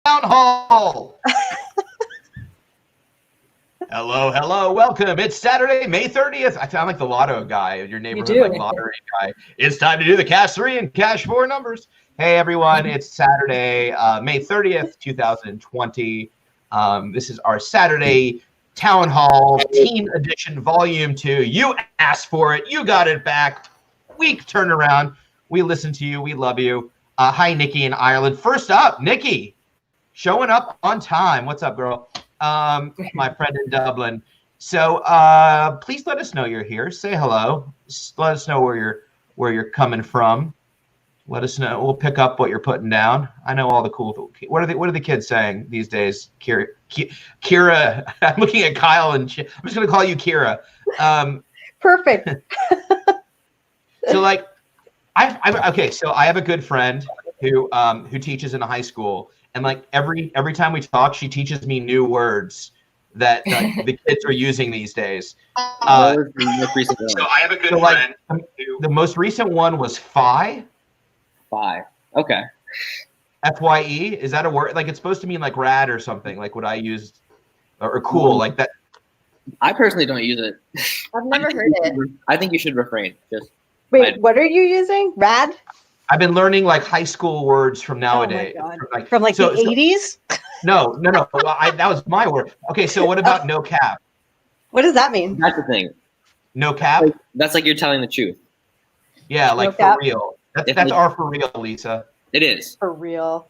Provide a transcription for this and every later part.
Town Hall. Hello, welcome. It's Saturday, May 30th. I sound like the lotto guy, your neighborhood like lottery guy. It's time to do the Cash 3 and Cash 4 numbers. Hey, everyone, it's Saturday, May 30th, 2020. This is our Saturday Town Hall Teen Edition Volume 2. You asked for it. You got it back. Week turnaround. We listen to you. We love you. Hi, Nikki in Ireland. First up, Nikki, showing up on time. What's up, girl? My friend in Dublin. So please let us know you're here. Say hello. Let us know where you're coming from. Let us know. We'll pick up what you're putting down. I know all the cool. What are the kids saying these days? Kira. I'm looking at Kyle and I'm just gonna call you Kira. Perfect. So like, okay. So I have a good friend who teaches in a high school. And like every time we talk, she teaches me new words that the kids are using these days. So I have a good friend. The most recent one was FI. FI. Okay. FYE. Is that a word? Like it's supposed to mean like rad or something. Like what I used or cool like that. I personally don't use it. I've never heard it. I think you should refrain. Just wait. What are you using? Rad. I've been learning like high school words from nowadays. Oh my God. From the 80s? No. That was my word. Okay, so what about no cap? What does that mean? That's the thing. No cap? That's like you're telling the truth. Yeah, like no for real. That's our for real, Lisa. It is. For real.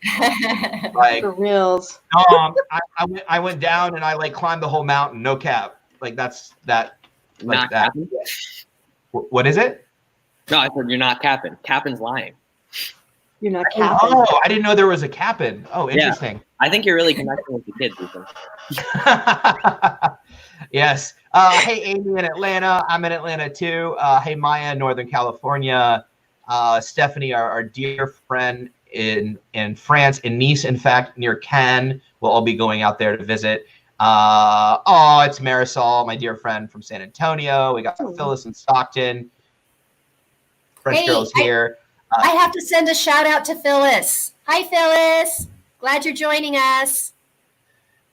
Like for reals. I went down and I like climbed the whole mountain, no cap. Like that's that. Like not that. Capping? What is it? No, I said you're not capping. Capping's lying. You're not capping. Oh, I didn't know there was a capping. Oh, interesting. Yeah. I think you're really connecting with the kids, Ethan. Yes. Hey, Amy in Atlanta. I'm in Atlanta too. Hey, Maya, Northern California. Stephanie, our dear friend in France, in Nice, in fact, near Cannes. We'll all be going out there to visit. It's Marisol, my dear friend from San Antonio. We got Phyllis in Stockton. Fresh girls here. I have to send a shout out to Phyllis. Hi, Phyllis. Glad you're joining us.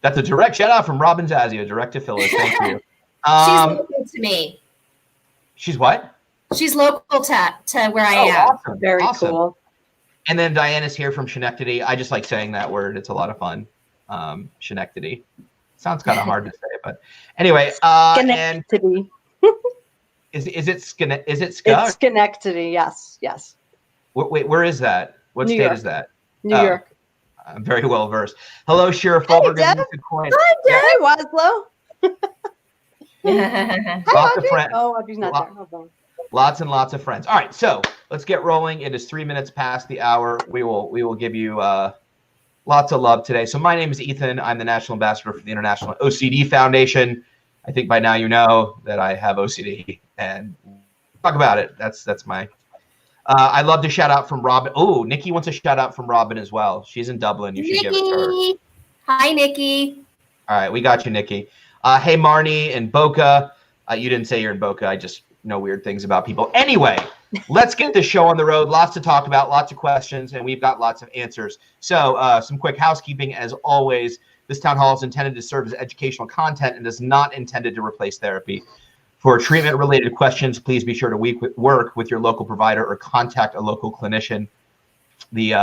That's a direct shout out from Robin Zasio, direct to Phyllis. Thank you. She's local to me. She's what? She's local to where I am. Awesome. Very cool. And then Diana's here from Schenectady. I just like saying that word. It's a lot of fun. Schenectady. Sounds kind of hard to say, but anyway. Schenectady. Is it Ska? It's Schenectady. Yes. Wait, where is that? What state is that? New York. I'm very well versed. Hello, Shira, Folberg, and Coyne. Hi, Deb. Hi, lots of friends. Oh, Audrey's not there. Hold on. Lots and lots of friends. All right, so let's get rolling. It is 3 minutes past the hour. We will give you lots of love today. So my name is Ethan. I'm the National Ambassador for the International OCD Foundation. I think by now you know that I have OCD and talk about it. That's my. I'd love to shout out from Robin. Oh, Nikki wants a shout out from Robin as well. She's in Dublin. You should give it to her. Hi, Nikki. All right, we got you, Nikki. Hey, Marnie in Boca. You didn't say you're in Boca. I just know weird things about people. Anyway, let's get this show on the road. Lots to talk about, lots of questions, and we've got lots of answers. So some quick housekeeping as always. This town hall is intended to serve as educational content and is not intended to replace therapy. For treatment-related questions, please be sure to work with your local provider or contact a local clinician. The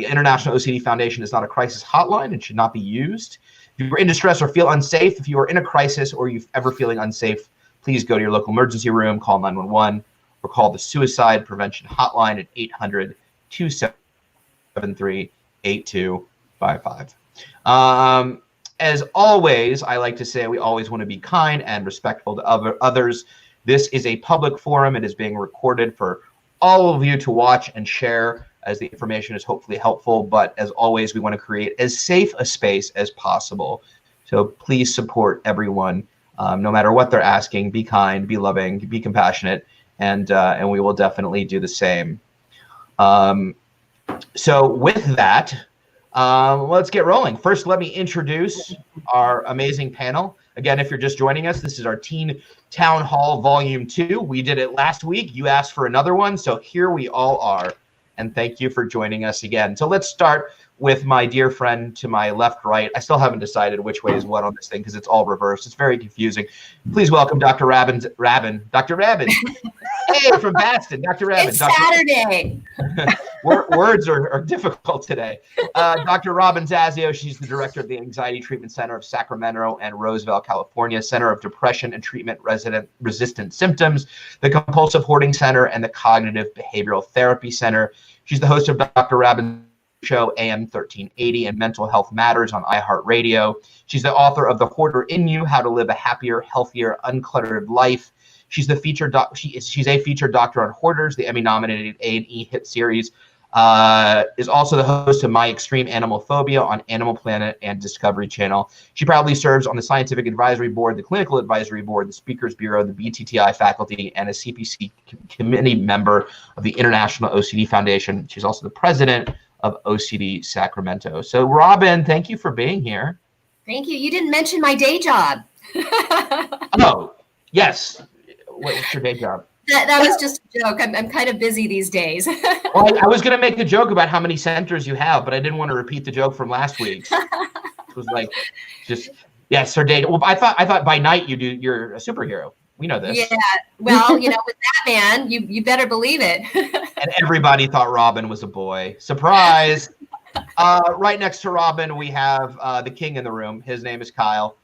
International OCD Foundation is not a crisis hotline and should not be used. If you're in distress or feel unsafe, if you are in a crisis or you're ever feeling unsafe, please go to your local emergency room, call 911, or call the Suicide Prevention Hotline at 800-273-8255. As always, I like to say we always want to be kind and respectful to others. This is a public forum. It is being recorded for all of you to watch and share as the information is hopefully helpful. But as always, we want to create as safe a space as possible. So please support everyone, no matter what they're asking. Be kind, be loving, be compassionate, and we will definitely do the same. So with that, let's get rolling. First, let me introduce our amazing panel. Again, if you're just joining us, this is our Teen Town Hall Volume 2. We did it last week. You asked for another one, so here we all are. and thank you for joining us again. So let's start with my dear friend to my left, right. I still haven't decided which way is what on this thing because it's all reversed. It's very confusing. Please welcome Dr. Dr. Rabin. Hey, from Boston, Dr. Rabin. It's Saturday. Words are difficult today. Dr. Robin Zasio, she's the director of the Anxiety Treatment Center of Sacramento and Roseville, California, Center of Depression and Treatment Resistant Symptoms, the Compulsive Hoarding Center, and the Cognitive Behavioral Therapy Center. She's the host of Dr. Rabin's show AM 1380 and Mental Health Matters on iHeartRadio. She's the author of The Hoarder in You: How to Live a Happier, Healthier, Uncluttered Life. She's the featured she's a featured doctor on Hoarders, the Emmy-nominated A&E hit series. Is also the host of My Extreme Animal Phobia on Animal Planet and Discovery Channel. She proudly serves on the Scientific Advisory Board, the Clinical Advisory Board, the Speakers Bureau, the BTTI faculty, and a CPC committee member of the International OCD Foundation. She's also the president of OCD Sacramento. So Robin, thank you for being here. Thank you. You didn't mention my day job. Oh, yes. What's your day job? That was just a joke. I'm kind of busy these days. Well, I was going to make the joke about how many centers you have, but I didn't want to repeat the joke from last week. It was like, just, yes, her day. Well, I thought by night you're a superhero. We know this. Yeah. Well, with Batman, you better believe it. And everybody thought Robin was a boy. Surprise. Right next to Robin, we have the king in the room. His name is Kyle.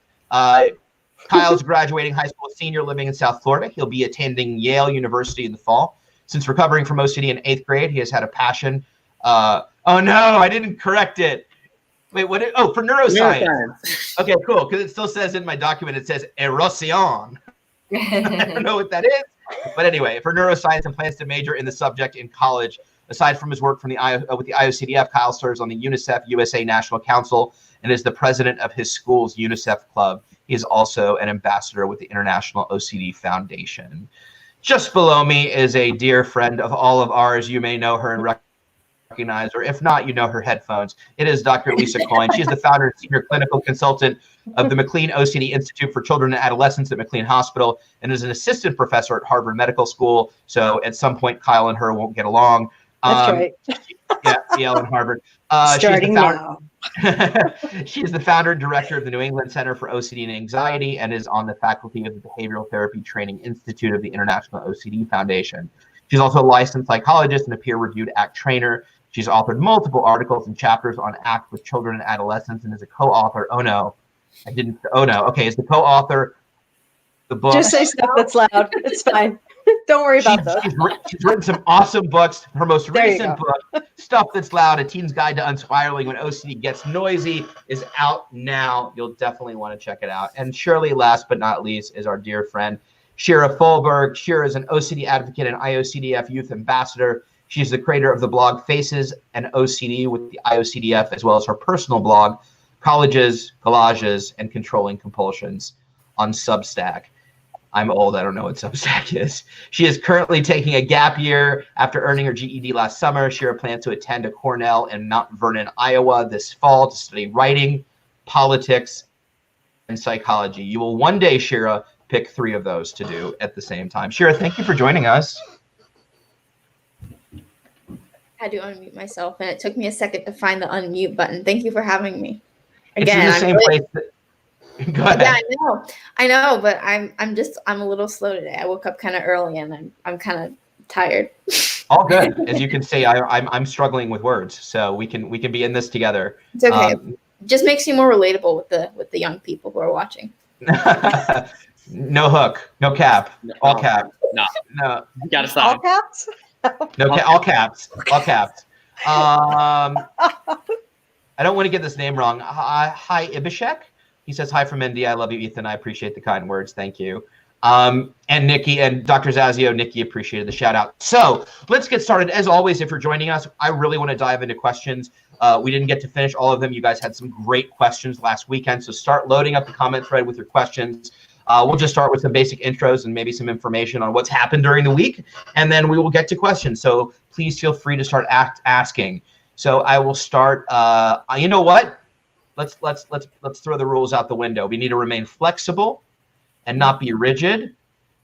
Kyle's graduating high school senior living in South Florida. He'll be attending Yale University in the fall. Since recovering from OCD in 8th grade, he has had a passion. Oh, no, I didn't correct it. Wait, for neuroscience. Okay, cool, because it still says in my document, it says erosion. I don't know what that is. But anyway, for neuroscience and plans to major in the subject in college. Aside from his work from with the IOCDF, Kyle serves on the UNICEF USA National Council and is the president of his school's UNICEF club. He is also an ambassador with the International OCD Foundation. Just below me is a dear friend of all of ours. You may know her and recognize her. If not, you know her headphones. It is Dr. Lisa Coyne. She's the founder and senior clinical consultant of the McLean OCD Institute for Children and Adolescents at McLean Hospital and is an assistant professor at Harvard Medical School. So at some point, Kyle and her won't get along. That's right. Yeah, Yale and Harvard. Starting now. She is the founder and director of the New England Center for OCD and Anxiety and is on the faculty of the Behavioral Therapy Training Institute of the International OCD Foundation. She's also a licensed psychologist and a peer-reviewed ACT trainer. She's authored multiple articles and chapters on ACT with children and adolescents and is a co-author. Is the co-author the book. Just say stuff that's loud. It's fine. Don't worry about those. She's written some awesome books. Her most recent book, Stuff That's Loud, A Teen's Guide to Unspiraling When OCD Gets Noisy, is out now. You'll definitely want to check it out. And surely last but not least is our dear friend, Shira Folberg. Shira is an OCD advocate and IOCDF youth ambassador. She's the creator of the blog Faces and OCD with the IOCDF, as well as her personal blog, Colleges, Collages, and Controlling Compulsions on Substack. I'm old. I don't know what Substack is. She is currently taking a gap year after earning her GED last summer. Shira plans to attend a Cornell in Mount Vernon, Iowa this fall to study writing, politics, and psychology. You will one day, Shira, pick 3 of those to do at the same time. Shira, thank you for joining us. I had to unmute myself, and it took me a second to find the unmute button. Thank you for having me. Again, it's in the same place that, go ahead. Yeah, I know, but I'm a little slow today. I woke up kind of early, and I'm kind of tired. All good. As you can see, I'm struggling with words, so we can be in this together. It's okay. Just makes you more relatable with the young people who are watching. No hook, no cap, all cap. No, you gotta All stop. caps? All caps. I don't want to get this name wrong. Hi, Ibishek. He says, hi from India. I love you, Ethan. I appreciate the kind words. Thank you. And Nikki and Dr. Zasio, Nikki appreciated the shout out. So let's get started. As always, if you're joining us, I really want to dive into questions. We didn't get to finish all of them. You guys had some great questions last weekend. So start loading up the comment thread with your questions. We'll just start with some basic intros and maybe some information on what's happened during the week. And then we will get to questions. So please feel free to start asking. So I will start. You know what? Let's throw the rules out the window. We need to remain flexible and not be rigid.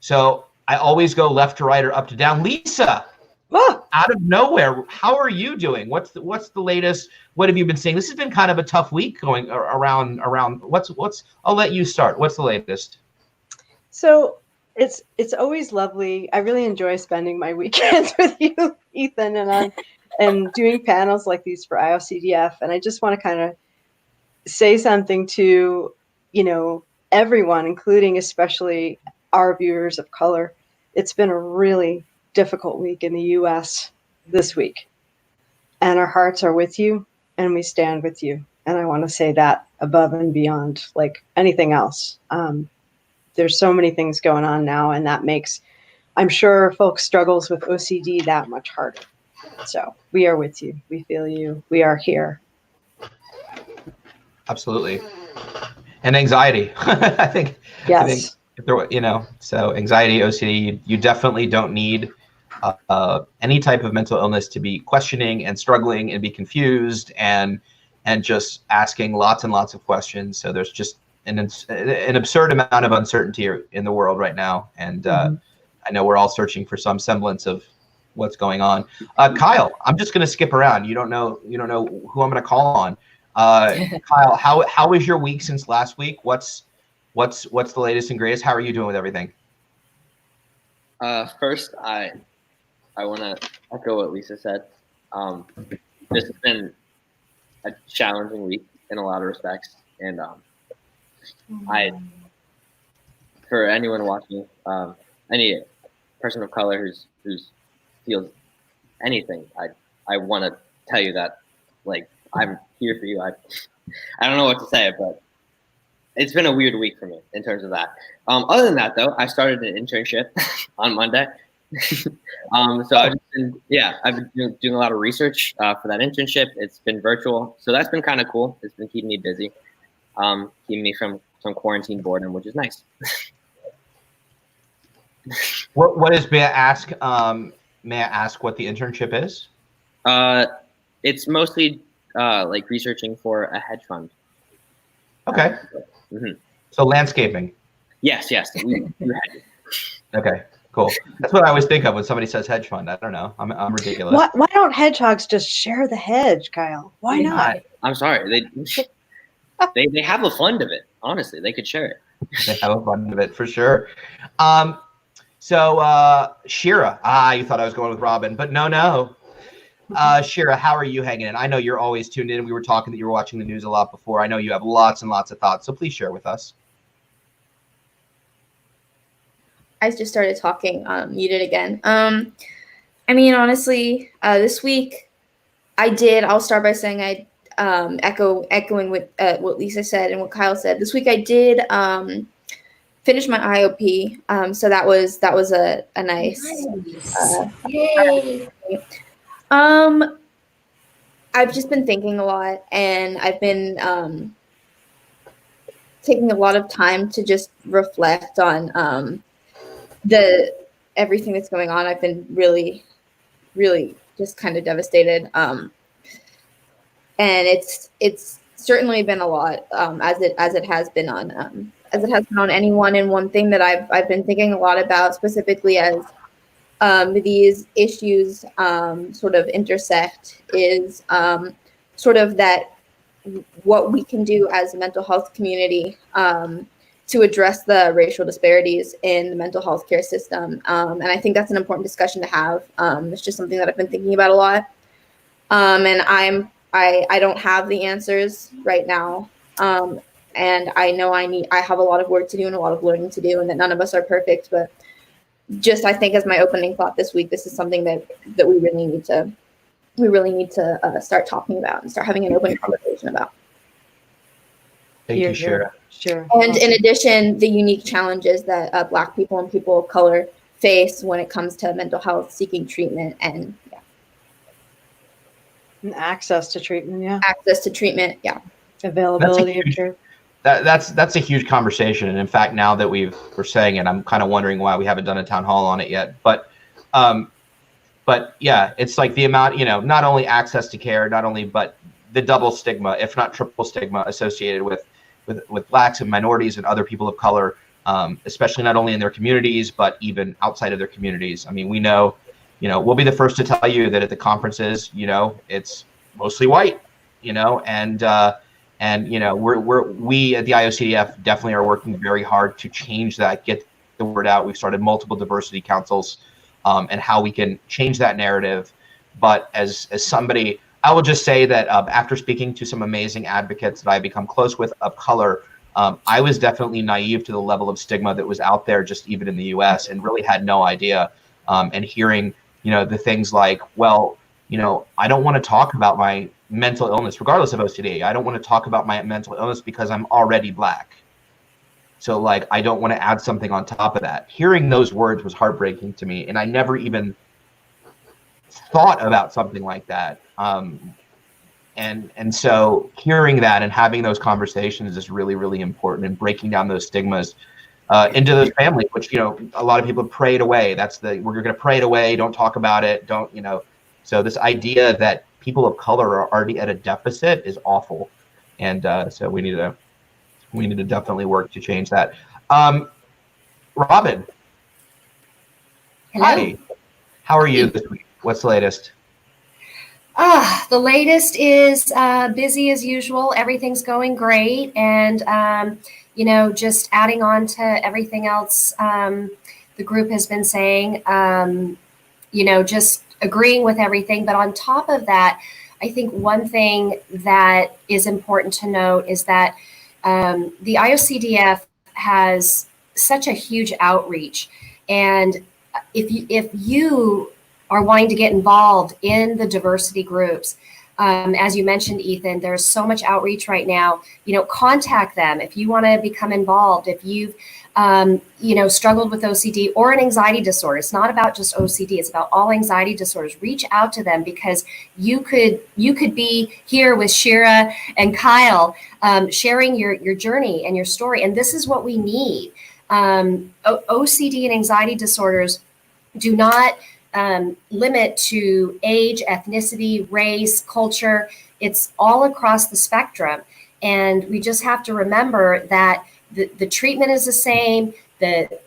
So I always go left to right or up to down. Lisa, out of nowhere. How are you doing? What's the latest? What have you been seeing? This has been kind of a tough week going around. What's? I'll let you start. What's the latest? So it's always lovely. I really enjoy spending my weekends with you, Ethan, and doing panels like these for IOCDF. And I just want to kind of say something to, everyone, including especially our viewers of color. It's been a really difficult week in the U.S. this week. And our hearts are with you, and we stand with you. And I want to say that above and beyond like anything else. There's so many things going on now, and that makes, I'm sure, folks' struggles with OCD that much harder. So we are with you. We feel you. We are here. Absolutely. And anxiety. I think. Yes. I think if there, so anxiety, OCD, you definitely don't need any type of mental illness to be questioning and struggling and be confused and just asking lots and lots of questions. So there's just an absurd amount of uncertainty in the world right now. And I know we're all searching for some semblance of what's going on. Kyle, I'm just going to skip around. You don't know who I'm going to call on. Kyle, how was your week since last week? What's the latest and greatest? How are you doing with everything? First, I want to echo what Lisa said. This has been a challenging week in a lot of respects, and for anyone watching, any person of color who's feels anything, I want to tell you that, like, I'm here for you. I don't know what to say, but it's been a weird week for me in terms of that. Other than that, though, I started an internship on Monday. So I've been doing a lot of research for that internship. It's been virtual, so that's been kind of cool. It's been keeping me busy, keeping me from some quarantine boredom, which is nice. What is, may I ask what the internship is? It's mostly like researching for a hedge fund. Okay. So landscaping. Yes. Okay, cool. That's what I always think of when somebody says hedge fund. I don't know. I'm ridiculous. Why don't hedgehogs just share the hedge, Kyle? Why not? I'm sorry. They have a fund of it. Honestly, they could share it. They have a fund of it for sure. So Shira. You thought I was going with Robin, but no. Shira, how are you hanging in? I know you're always tuned in. We were talking that you were watching the news a lot before. I know you have lots and lots of thoughts, so please share with us. I just started talking, muted again. I mean, honestly, this week I'll start by saying echoing with what Lisa said and what Kyle said. This week I did finish my IOP, so that was a nice. Yay! I've just been thinking a lot, and I've been taking a lot of time to just reflect on everything that's going on. I've been really, really just kind of devastated, and it's certainly been a lot, as it has been on anyone. And one thing that I've been thinking a lot about, specifically as these issues sort of intersect, is sort of that what we can do as a mental health community to address the racial disparities in the mental health care system. And I think that's an important discussion to have. It's just something that I've been thinking about a lot. And I don't have the answers right now. And I know I have a lot of work to do and a lot of learning to do, and that none of us are perfect, but just, I think, as my opening thought this week, this is something that we really need to start talking about and start having an open conversation about. Thank you, Shira. Sure. And in addition, the unique challenges that Black people and people of color face when it comes to mental health, seeking treatment, and access to treatment, availability of care. That's a huge conversation, and in fact, now that we're saying it, I'm kind of wondering why we haven't done a town hall on it yet. But yeah, it's like the amount, not only access to care, but the double stigma, if not triple stigma, associated with Blacks and minorities and other people of color, especially not only in their communities but even outside of their communities. I mean, we know we'll be the first to tell you that at the conferences, it's mostly white, and we at the IOCDF definitely are working very hard to change that, get the word out. We've started multiple diversity councils, and how we can change that narrative. But as somebody, I will just say that after speaking to some amazing advocates that I've become close with of color, I was definitely naive to the level of stigma that was out there, just even in the US, and really had no idea. And hearing, the things like, well, I don't want to talk about my mental illness, regardless of OCD. I don't want to talk about my mental illness because I'm already Black. So like, I don't want to add something on top of that. Hearing those words was heartbreaking to me. And I never even thought about something like that. And so hearing that and having those conversations is really, really important, and breaking down those stigmas into those families, which, a lot of people pray it away. We're going to pray it away. Don't talk about it. Don't, so this idea that people of color are already at a deficit is awful. And so we need to definitely work to change that. Robin. Hello. Hi. How are you this week? What's the latest? The latest is busy as usual. Everything's going great. And, just adding on to everything else the group has been saying, just agreeing with everything. But on top of that, I think one thing that is important to note is that the IOCDF has such a huge outreach. And if you are wanting to get involved in the diversity groups, as you mentioned, Ethan, there's so much outreach right now. Contact them if you want to become involved. If you've struggled with OCD or an anxiety disorder, it's not about just OCD, it's about all anxiety disorders. Reach out to them, because you could be here with Shira and Kyle, sharing your journey and your story. And this is what we need. OCD and anxiety disorders do not limit to age, ethnicity, race, culture. It's all across the spectrum. And we just have to remember that the treatment is the same. The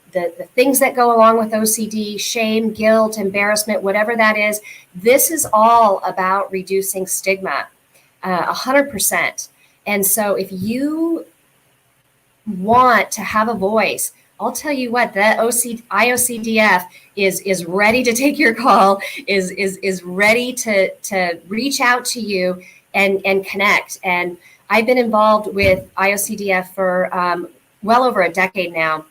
things that go along with OCD, shame, guilt, embarrassment, whatever that is, this is all about reducing stigma, 100%. And so if you want to have a voice, I'll tell you what, the IOCDF is ready to take your call, is ready to reach out to you and connect. And I've been involved with IOCDF for well over a decade now.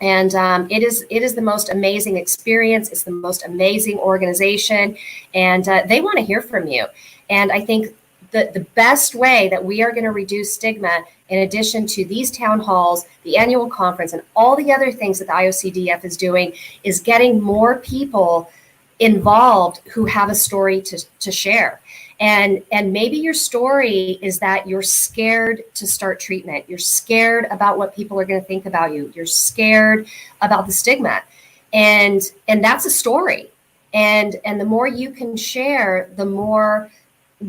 And it is the most amazing experience. It's the most amazing organization. And they want to hear from you. And I think the best way that we are going to reduce stigma, in addition to these town halls, the annual conference, and all the other things that the IOCDF is doing, is getting more people involved who have a story to share. And maybe your story is that you're scared to start treatment. You're scared about what people are going to think about you. You're scared about the stigma. And that's a story. And the more you can share, the more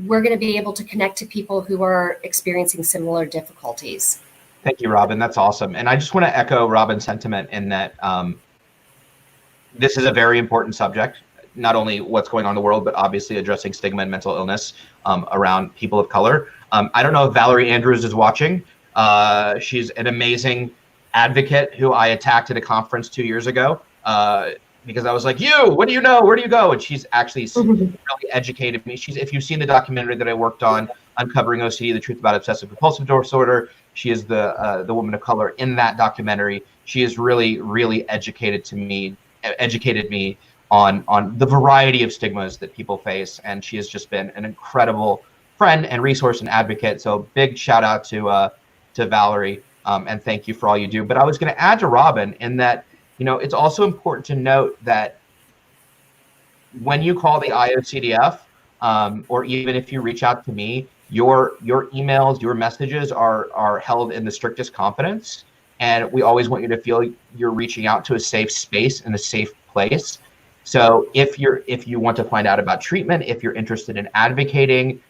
we're going to be able to connect to people who are experiencing similar difficulties. Thank you, Robin. That's awesome. And I just want to echo Robin's sentiment in that this is a very important subject, not only what's going on in the world, but obviously addressing stigma and mental illness around people of color. I don't know if Valerie Andrews is watching. She's an amazing advocate who I attacked at a conference 2 years ago. Because I was like, what do you know? Where do you go? And she's actually really educated me. If you've seen the documentary that I worked on, Uncovering OCD, The Truth About Obsessive Compulsive Disorder, she is the woman of color in that documentary. She has really, really educated me on the variety of stigmas that people face. And she has just been an incredible friend and resource and advocate. So big shout out to Valerie, and thank you for all you do. But I was going to add to Robin in that, it's also important to note that when you call the IOCDF, or even if you reach out to me, your emails, your messages are held in the strictest confidence. And we always want you to feel you're reaching out to a safe space and a safe place. So if you want to find out about treatment, if you're interested in advocating,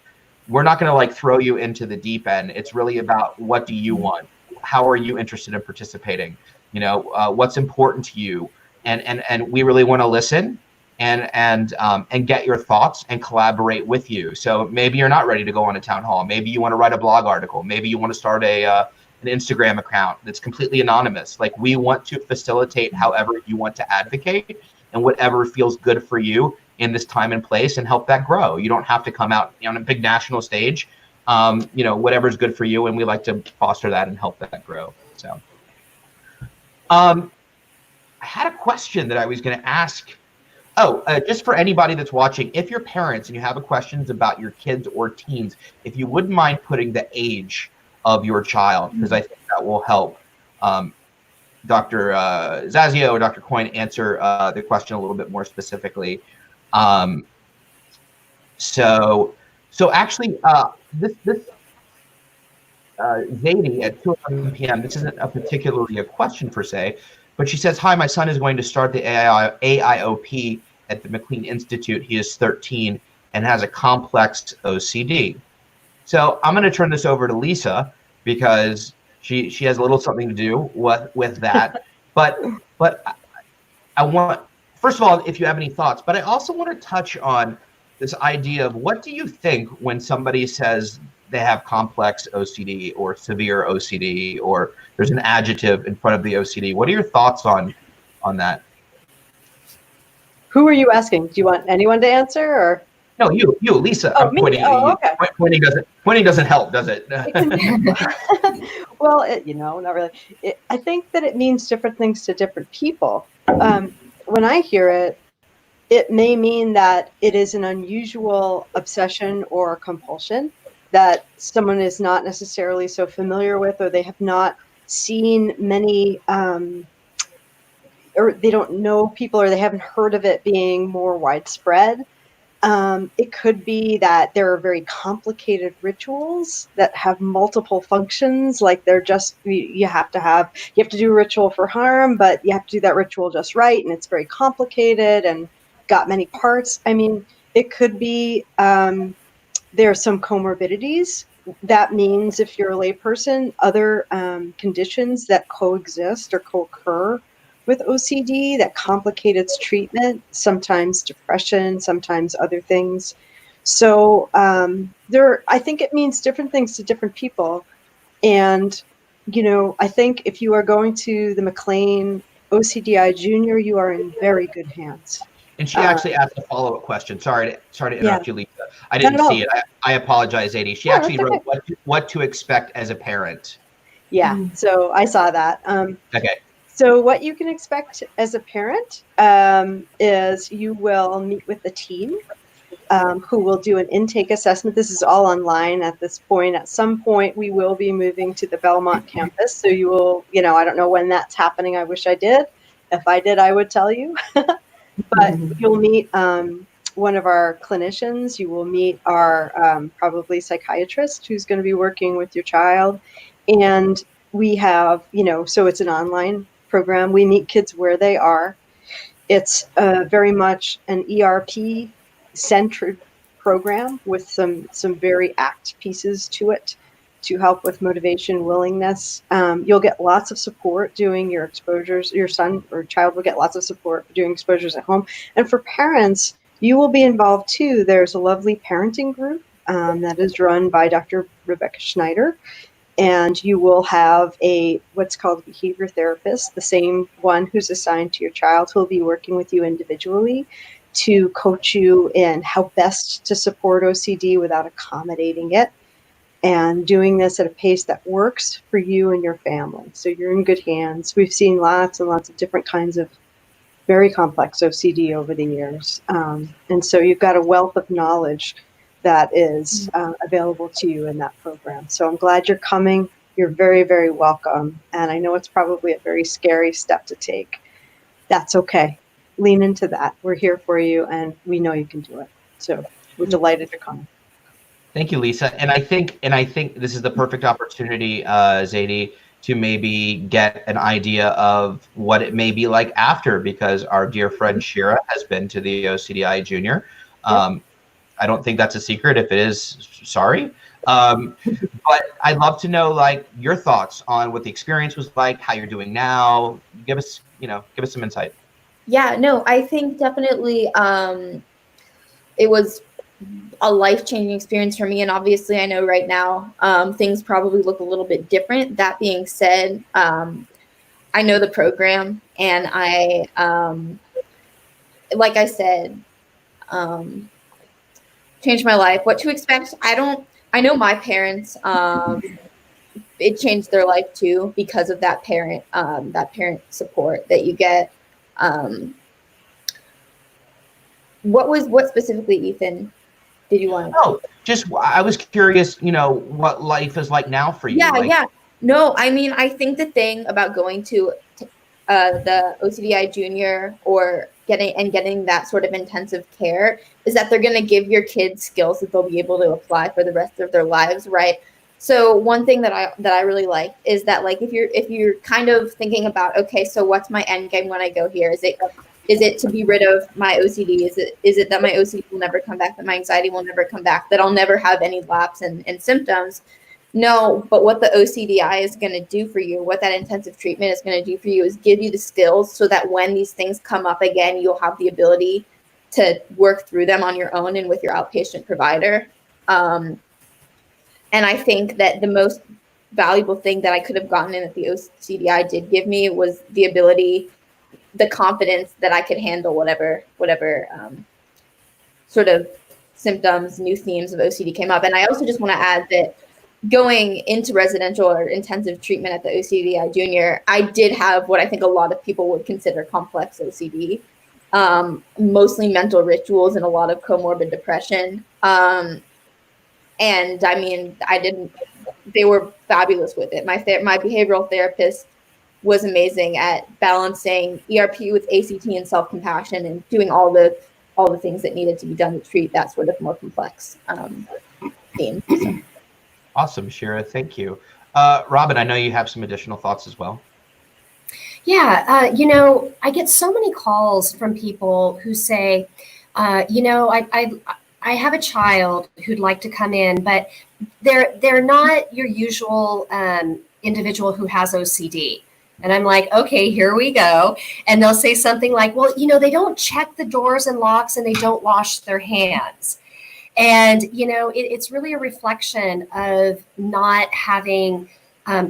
we're not going to throw you into the deep end. It's really about, what do you want? How are you interested in participating? What's important to you, and we really want to listen and get your thoughts and collaborate with you. So maybe you're not ready to go on a town hall. Maybe you want to write a blog article. Maybe you want to start an Instagram account that's completely anonymous. Like, we want to facilitate however you want to advocate and whatever feels good for you in this time and place, and help that grow. You don't have to come out on a big national stage. Whatever's good for you, and we like to foster that and help that grow. So I had a question that I was going to ask. Just for anybody that's watching, if you're parents and you have questions about your kids or teens, if you wouldn't mind putting the age of your child, because I think that will help Dr. Zasio or Dr. Coyne answer the question a little bit more specifically. So actually, this Zadie at 2:11 p.m., this isn't particularly a question per se, but she says, hi, my son is going to start the AIOP at the McLean Institute. He is 13 and has a complex OCD. So I'm going to turn this over to Lisa, because she has a little something to do with that. But I want, first of all, if you have any thoughts, but I also want to touch on this idea of, what do you think when somebody says they have complex OCD or severe OCD, or there's an adjective in front of the OCD? What are your thoughts on that? Who are you asking? Do you want anyone to answer, or? No, you, Lisa. Oh, me? Okay. Pointing doesn't help, does it? Well, not really. I think that it means different things to different people. When I hear it, it may mean that it is an unusual obsession or compulsion that someone is not necessarily so familiar with, or they have not seen many, or they don't know people, or they haven't heard of it being more widespread. It could be that there are very complicated rituals that have multiple functions, like they're just, you have to do a ritual for harm, but you have to do that ritual just right, and it's very complicated and got many parts. I mean, it could be there are some comorbidities. That means, if you're a layperson, other conditions that coexist or co-occur with OCD that complicate its treatment, sometimes depression, sometimes other things. So I think it means different things to different people. And, I think if you are going to the McLean OCDI Junior, you are in very good hands. And she actually asked a follow-up question. Sorry to interrupt you, Lisa. I didn't see it. I apologize, Zadie. She actually wrote what to expect as a parent. Yeah, so I saw that. Okay. So what you can expect as a parent is you will meet with the team who will do an intake assessment. This is all online at this point. At some point, we will be moving to the Belmont campus. So you will, I don't know when that's happening. I wish I did. If I did, I would tell you. But you'll meet one of our clinicians. You will meet our probably psychiatrist who's going to be working with your child. And we have, so it's an online program. We meet kids where they are. It's very much an ERP-centered program with some very ACT pieces to it to help with motivation, willingness. You'll get lots of support doing your exposures. Your son or child will get lots of support doing exposures at home. And for parents, you will be involved too. There's a lovely parenting group that is run by Dr. Rebecca Schneider. And you will have what's called a behavior therapist, the same one who's assigned to your child, who will be working with you individually to coach you in how best to support OCD without accommodating it, and doing this at a pace that works for you and your family. So you're in good hands. We've seen lots and lots of different kinds of very complex OCD over the years. And so you've got a wealth of knowledge that is available to you in that program. So I'm glad you're coming. You're very, very welcome. And I know it's probably a very scary step to take. That's okay. Lean into that. We're here for you, and we know you can do it. So we're delighted to come. Thank you, Lisa. And I think this is the perfect opportunity, Zadie, to maybe get an idea of what it may be like after, because our dear friend Shira has been to the OCDI Junior. I don't think that's a secret. If it is, sorry. But I'd love to know, your thoughts on what the experience was like, how you're doing now. Give us some insight. Yeah, no, I think definitely it was a life-changing experience for me. And obviously I know right now things probably look a little bit different. That being said, I know the program, and I, like I said, changed my life. What to expect? I know my parents, it changed their life too because of that parent support that you get. What specifically, Ethan, did you want? Oh, just I was curious, what life is like now for you. Yeah. No, I mean, I think the thing about going to the OCDI junior or getting that sort of intensive care is that they're going to give your kids skills that they'll be able to apply for the rest of their lives, right? So one thing that I really like is that, like, if you're kind of thinking about, okay, so what's my end game when I go here? Is it to be rid of my OCD? Is it that my OCD will never come back, that my anxiety will never come back, that I'll never have any lapse in symptoms? No, but what the OCDI is going to do for you, what that intensive treatment is going to do for you, is give you the skills so that when these things come up again, you'll have the ability to work through them on your own and with your outpatient provider. And I think that the most valuable thing that I could have gotten in that the OCDI did give me was the ability, the confidence that I could handle whatever sort of symptoms, new themes of OCD came up. And I also just want to add that going into residential or intensive treatment at the OCDI junior, I did have what I think a lot of people would consider complex OCD, mostly mental rituals and a lot of comorbid depression. And I mean, they were fabulous with it. My behavioral therapist was amazing at balancing ERP with ACT and self-compassion and doing all the things that needed to be done to treat that sort of more complex theme. So. Awesome, Shira. Thank you. Robin, I know you have some additional thoughts as well. Yeah, I get so many calls from people who say, I have a child who'd like to come in, but they're not your usual individual who has OCD. And I'm like, okay, here we go. And they'll say something like, well, they don't check the doors and locks and they don't wash their hands. And, it's really a reflection of not having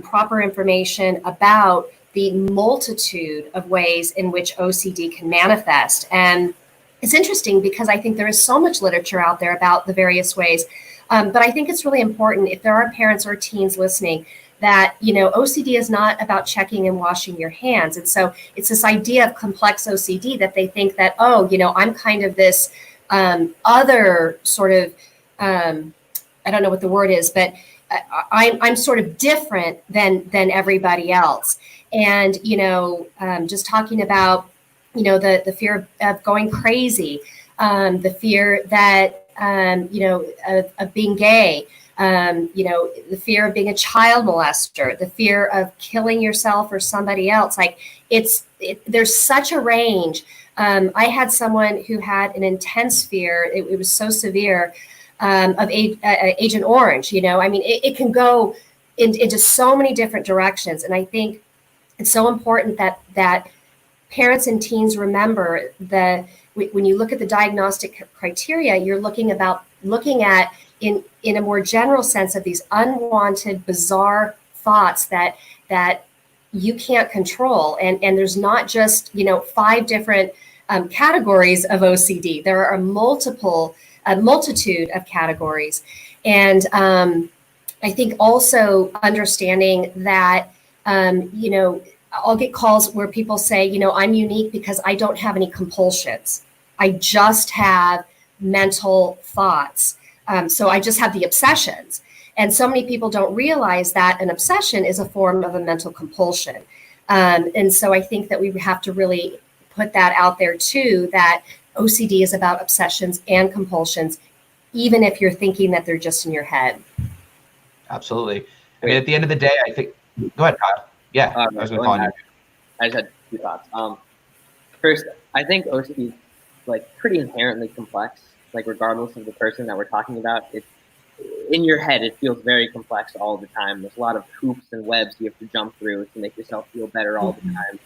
proper information about the multitude of ways in which OCD can manifest. And it's interesting because I think there is so much literature out there about the various ways. But I think it's really important, if there are parents or teens listening, that, OCD is not about checking and washing your hands. And so it's this idea of complex OCD that they think that, I'm kind of this other sort of, I don't know what the word is, but I'm sort of different than everybody else. And, just talking about, the fear of going crazy, the fear that, of being gay, the fear of being a child molester, the fear of killing yourself or somebody else. Like there's such a range. I had someone who had an intense fear. It was so severe of Agent Orange. It can go into so many different directions. And I think it's so important that parents and teens remember that when you look at the diagnostic criteria, you're looking at in a more general sense of these unwanted, bizarre thoughts that you can't control. And there's not just, 5 different categories of OCD. There are a multitude of categories. And I think also understanding that, I'll get calls where people say, I'm unique because I don't have any compulsions. I just have mental thoughts. So I just have the obsessions. And so many people don't realize that an obsession is a form of a mental compulsion. And so I think that we have to really put that out there too, that OCD is about obsessions and compulsions, even if you're thinking that they're just in your head. Absolutely. I mean, at the end of the day, I think, go ahead, Kyle. Yeah, I was going to call you. I just had 2 thoughts. First, I think OCD is pretty inherently complex. Regardless of the person that we're talking about, it's in your head. It feels very complex all the time. There's a lot of hoops and webs you have to jump through to make yourself feel better all the time.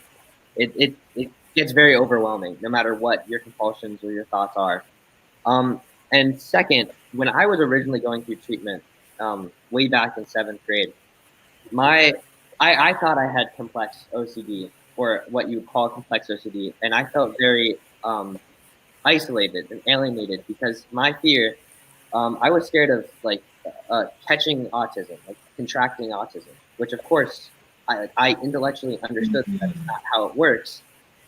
it gets very overwhelming, no matter what your compulsions or your thoughts are. And second, when I was originally going through treatment, way back in 7th grade, I thought I had complex OCD, or what you would call complex OCD, and I felt very isolated and alienated because my fear, I was scared of like catching autism, like contracting autism, which of course I intellectually understood that it's not how it works,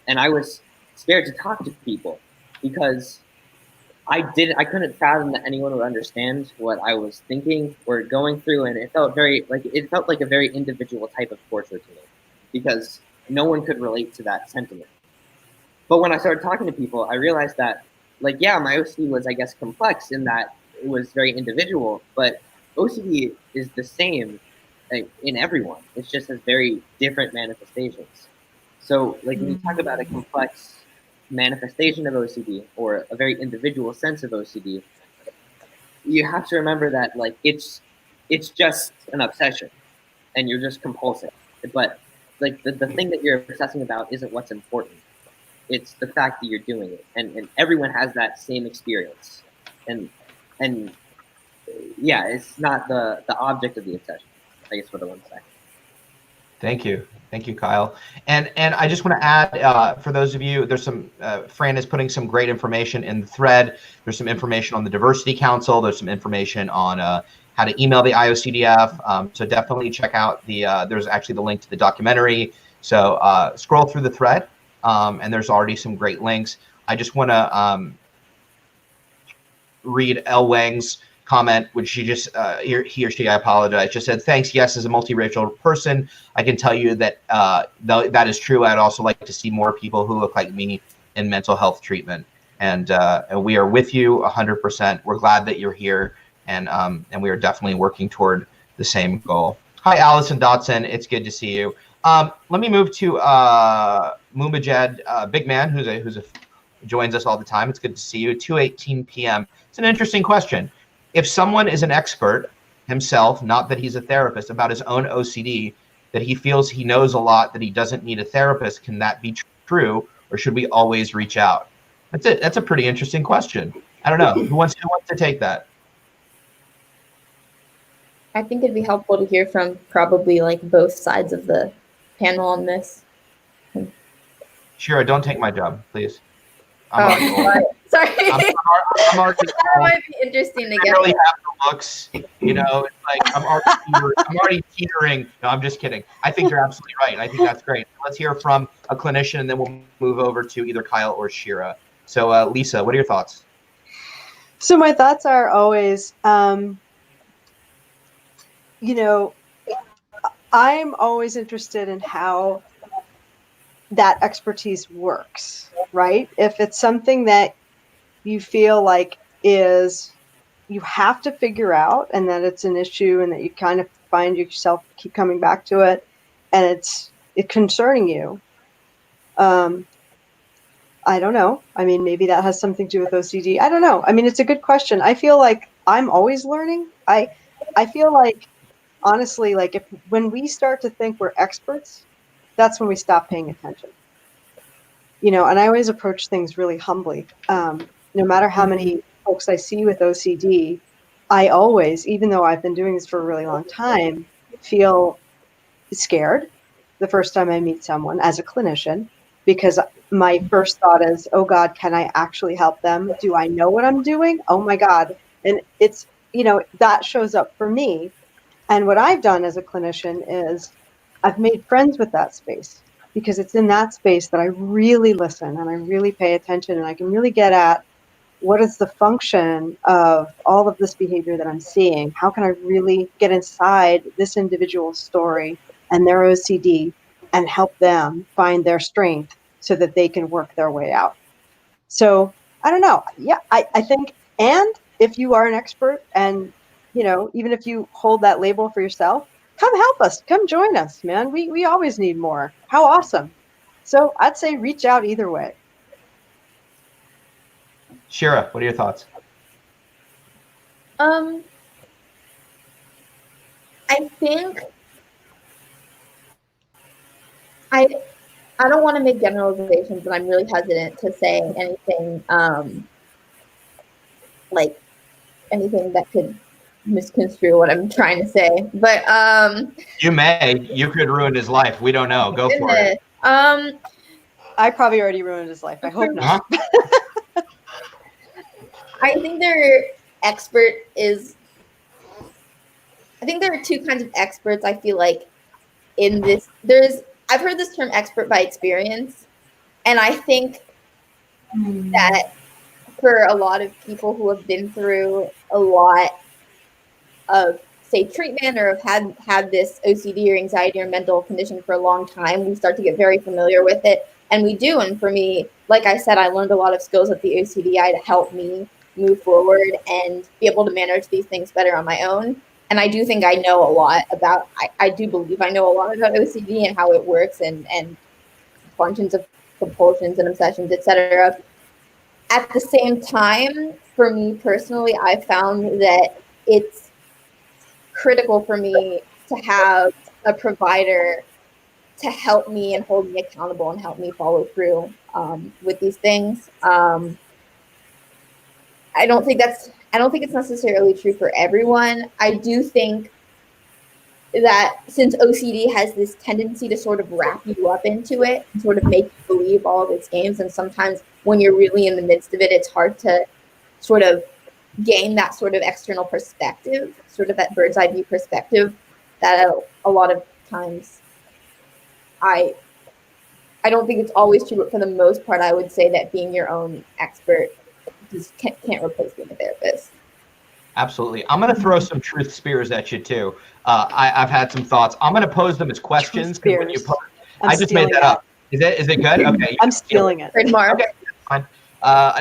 and I was scared to talk to people because I couldn't fathom that anyone would understand what I was thinking or going through, and it felt like a very individual type of torture to me because no one could relate to that sentiment. But when I started talking to people, I realized that, like, yeah, my OCD was, I guess, complex in that it was very individual, but OCD is the same, like, in everyone. It just has very different manifestations. So, like, when you talk about a complex manifestation of OCD or a very individual sense of OCD, you have to remember that, like, it's just an obsession and you're just compulsive. But, like, the thing that you're obsessing about isn't what's important. It's the fact that you're doing it, and everyone has that same experience, and yeah, it's not the object of the obsession. I guess what I want to say. Thank you, Kyle. And I just want to add, for those of you, there's some Fran is putting some great information in the thread. There's some information on the Diversity Council. There's some information on how to email the IOCDF. So definitely check out the. There's actually the link to the documentary. So scroll through the thread. And there's already some great links. I just want to read Elle Wang's comment, which she just, he or she, I apologize, just said, thanks, yes, as a multiracial person, I can tell you that that is true. I'd also like to see more people who look like me in mental health treatment. And we are with you 100%. We're glad that you're here. And we are definitely working toward the same goal. Hi, Allison Dotson. It's good to see you. Let me move to Mumajed, big man, who's joins us all the time. It's good to see you. 2:18 p.m. It's an interesting question. If someone is an expert himself, not that he's a therapist, about his own OCD, that he feels he knows a lot, that he doesn't need a therapist, can that be true, or should we always reach out? That's it. That's a pretty interesting question. I don't know. Who wants to take that? I think it'd be helpful to hear from probably like both sides of the panel on this. Shira, don't take my job, please. Sorry. I'm already that might be interesting to I get. barely have the looks, you know. It's like I'm already teetering. No, I'm just kidding. I think you're absolutely right. I think that's great. Let's hear from a clinician, and then we'll move over to either Kyle or Shira. So, Lisa, what are your thoughts? So my thoughts are always, you know, I'm always interested in how that expertise works, right? If it's something that you feel like is you have to figure out and that it's an issue and that you kind of find yourself keep coming back to it and it's concerning you, I don't know. I mean, maybe that has something to do with OCD. I don't know. I mean, it's a good question. I feel like I'm always learning. I feel like, honestly, like when we start to think we're experts, that's when we stop paying attention. You know, and I always approach things really humbly. No matter how many folks I see with OCD, I always, even though I've been doing this for a really long time, feel scared the first time I meet someone as a clinician, because my first thought is, oh God, can I actually help them? Do I know what I'm doing? Oh my God. And it's, you know, that shows up for me. And what I've done as a clinician is I've made friends with that space, because it's in that space that I really listen and I really pay attention and I can really get at what is the function of all of this behavior that I'm seeing? How can I really get inside this individual's story and their OCD and help them find their strength so that they can work their way out? So I don't know. Yeah, I think, and if you are an expert and, you know, even if you hold that label for yourself, come help us, come join us, man. We always need more. How awesome. So I'd say reach out either way. Shira, what are your thoughts? I think I don't want to make generalizations, but I'm really hesitant to say anything like anything that could misconstrue what I'm trying to say. But you could ruin his life. We don't know. Go for it. I probably already ruined his life. I hope not. I think I think there are two kinds of experts. I feel like in this, I've heard this term expert by experience. And I think that for a lot of people who have been through a lot of, say, treatment or have had this OCD or anxiety or mental condition for a long time, we start to get very familiar with it. And we do. And for me, like I said, I learned a lot of skills at the OCDI to help me move forward and be able to manage these things better on my own. And I do think I know a lot about, I do believe I know a lot about OCD and how it works and functions of compulsions and obsessions, etc. At the same time, for me personally, I found that it's critical for me to have a provider to help me and hold me accountable and help me follow through with these things. I don't think it's necessarily true for everyone. I do think that since OCD has this tendency to sort of wrap you up into it and sort of make you believe all of its games, and sometimes when you're really in the midst of it, it's hard to sort of gain that sort of external perspective, sort of that bird's eye view perspective that a lot of times I don't think it's always true, but for the most part, I would say that being your own expert just can't replace being a therapist. Absolutely. I'm going to throw some truth spears at you too. I've had some thoughts. I'm going to pose them as questions. When you I just made that up. Is it good? Okay. I'm stealing it. Trademark. Okay, fine.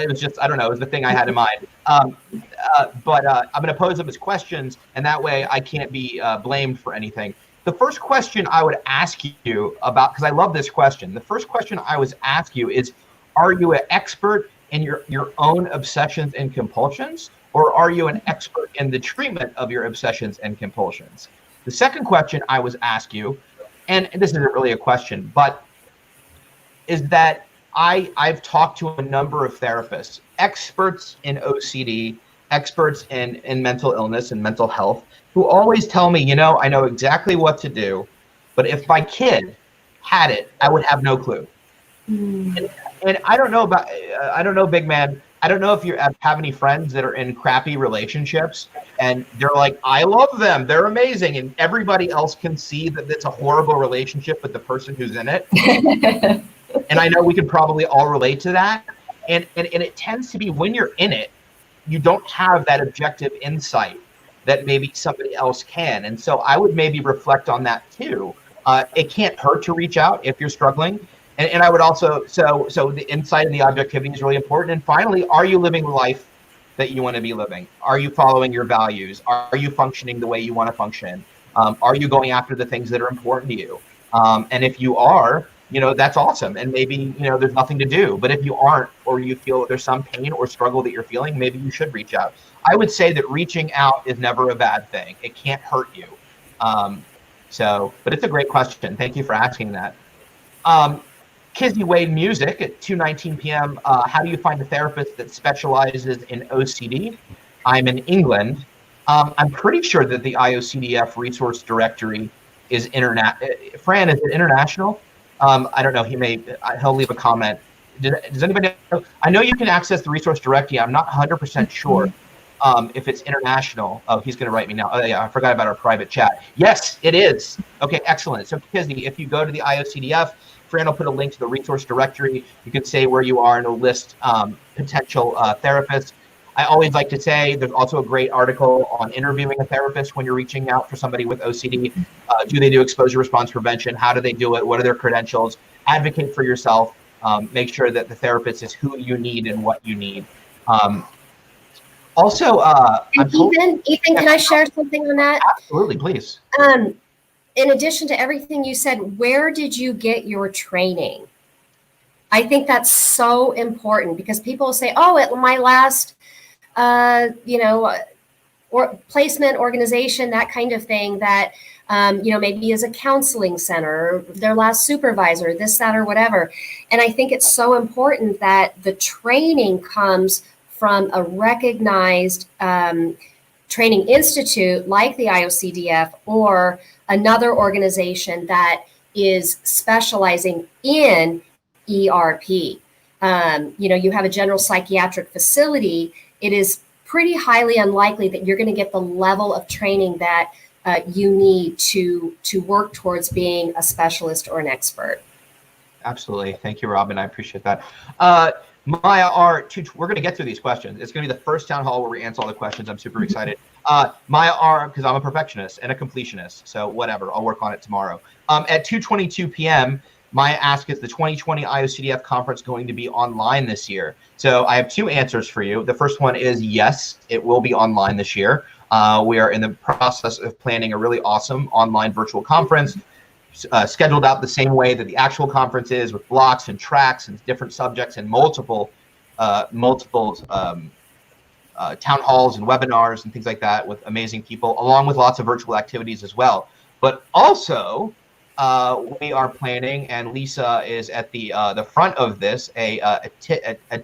It was just, I don't know, it was the thing I had in mind. But I'm going to pose them as questions, and that way I can't be blamed for anything. The first question I would ask you about, because I love this question, the first question I would ask you is, are you an expert in your own obsessions and compulsions, or are you an expert in the treatment of your obsessions and compulsions? The second question I was ask you, and this isn't really a question, but is that I've talked to a number of therapists, experts in OCD, experts in mental illness and mental health, who always tell me, I know exactly what to do, but if my kid had it, I would have no clue. And I don't know, big man. I don't know if you have any friends that are in crappy relationships and they're like, I love them, they're amazing. And everybody else can see that it's a horrible relationship with the person who's in it. And I know we can probably all relate to that. And it tends to be when you're in it, you don't have that objective insight that maybe somebody else can. And so I would maybe reflect on that too. It can't hurt to reach out if you're struggling. And I would also, so the insight and the objectivity is really important. And finally, are you living the life that you want to be living? Are you following your values? Are you functioning the way you want to function? Are you going after the things that are important to you? And if you are, that's awesome. And maybe, there's nothing to do. But if you aren't, or you feel there's some pain or struggle that you're feeling, maybe you should reach out. I would say that reaching out is never a bad thing. It can't hurt you. But it's a great question. Thank you for asking that. Kizzy Wade Music at 2:19 p.m. How do you find a therapist that specializes in OCD? I'm in England. I'm pretty sure that the IOCDF resource directory is international. Fran, is it international? I don't know. He'll leave a comment. Does anybody know? I know you can access the resource directory. I'm not 100% sure if it's international. Oh, he's going to write me now. Oh, yeah, I forgot about our private chat. Yes, it is. Okay, excellent. So, Kizzy, if you go to the IOCDF, Fran will put a link to the resource directory. You can say where you are and it'll list potential therapists. I always like to say there's also a great article on interviewing a therapist when you're reaching out for somebody with OCD. Do they do exposure response prevention? How do they do it? What are their credentials? Advocate for yourself. Make sure that the therapist is who you need and what you need. Ethan, can I share something on that? Absolutely, please. In addition to everything you said, where did you get your training? I think that's so important because people say, oh, at my last, or placement organization, that kind of thing, that maybe is a counseling center, or their last supervisor, this, that, or whatever. And I think it's so important that the training comes from a recognized training institute like the IOCDF or another organization that is specializing in ERP. You have a general psychiatric facility. It is pretty highly unlikely that you're going to get the level of training that you need to work towards being a specialist or an expert. Absolutely. Thank you, Robin. I appreciate that. Maya, we're going to get through these questions. It's going to be the first town hall where we answer all the questions. I'm super excited. Maya, because I'm a perfectionist and a completionist, so whatever, I'll work on it tomorrow. At 2:22 p.m., Maya asked, is the 2020 IOCDF conference going to be online this year? So I have two answers for you. The first one is yes, it will be online this year. We are in the process of planning a really awesome online virtual conference, scheduled out the same way that the actual conference is, with blocks and tracks and different subjects and multiple town halls and webinars and things like that with amazing people, along with lots of virtual activities as well. But also, we are planning, and Lisa is at the front of this, a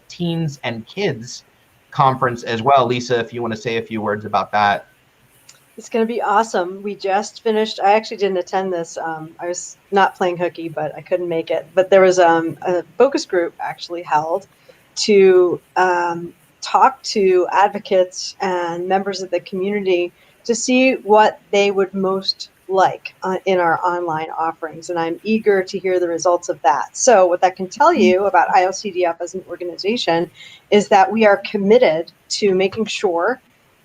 teens and kids conference as well. Lisa, if you want to say a few words about that. It's going to be awesome. We just finished. I actually didn't attend this. I was not playing hooky, but I couldn't make it. But there was a focus group actually held to talk to advocates and members of the community to see what they would most like in our online offerings. And I'm eager to hear the results of that. So what that can tell you about IOCDF as an organization is that we are committed to making sure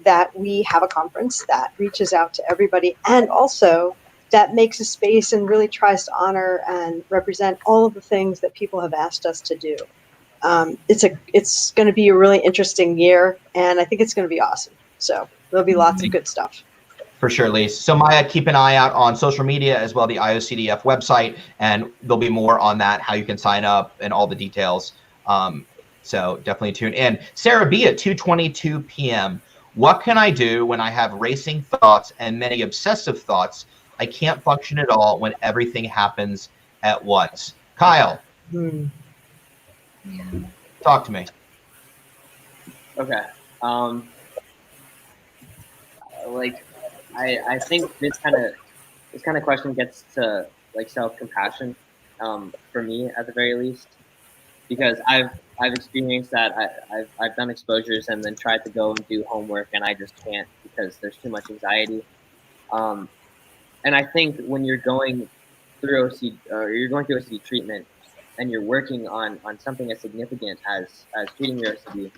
that we have a conference that reaches out to everybody, and also that makes a space and really tries to honor and represent all of the things that people have asked us to do. It's going to be a really interesting year, and I think it's going to be awesome. So there'll be lots of good stuff. For sure, Lise. So Maya, keep an eye out on social media as well, the IOCDF website, and there'll be more on that, how you can sign up and all the details. So definitely tune in. Sarah B at 2:22 p.m. What can I do when I have racing thoughts and many obsessive thoughts? I can't function at all when everything happens at once. Kyle, talk to me. Okay. I think this kind of question gets to like self-compassion, for me at the very least, because I've experienced that. I've done exposures and then tried to go and do homework, and I just can't because there's too much anxiety. And I think when you're going through OCD treatment, and you're working on something as significant as treating your OCD,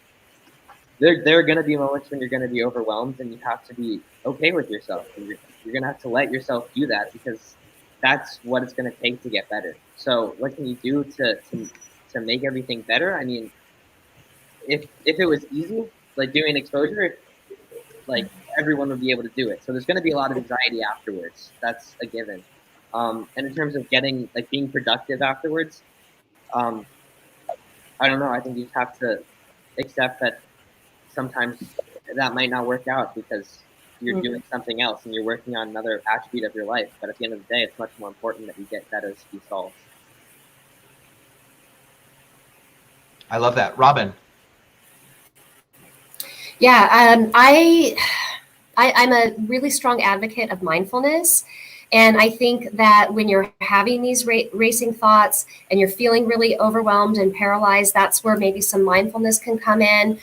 there are going to be moments when you're going to be overwhelmed, and you have to be okay with yourself. And you're going to have to let yourself do that, because that's what it's going to take to get better. So what can you do to make everything better? I mean, if it was easy, like doing exposure, like everyone would be able to do it. So there's going to be a lot of anxiety afterwards. That's a given. And in terms of being productive afterwards, I don't know. I think you have to accept that sometimes that might not work out because you're doing something else and you're working on another attribute of your life. But at the end of the day, it's much more important that you get that OCD solved. I love that. Robin. Yeah, I'm a really strong advocate of mindfulness. And I think that when you're having these racing thoughts and you're feeling really overwhelmed and paralyzed, that's where maybe some mindfulness can come in.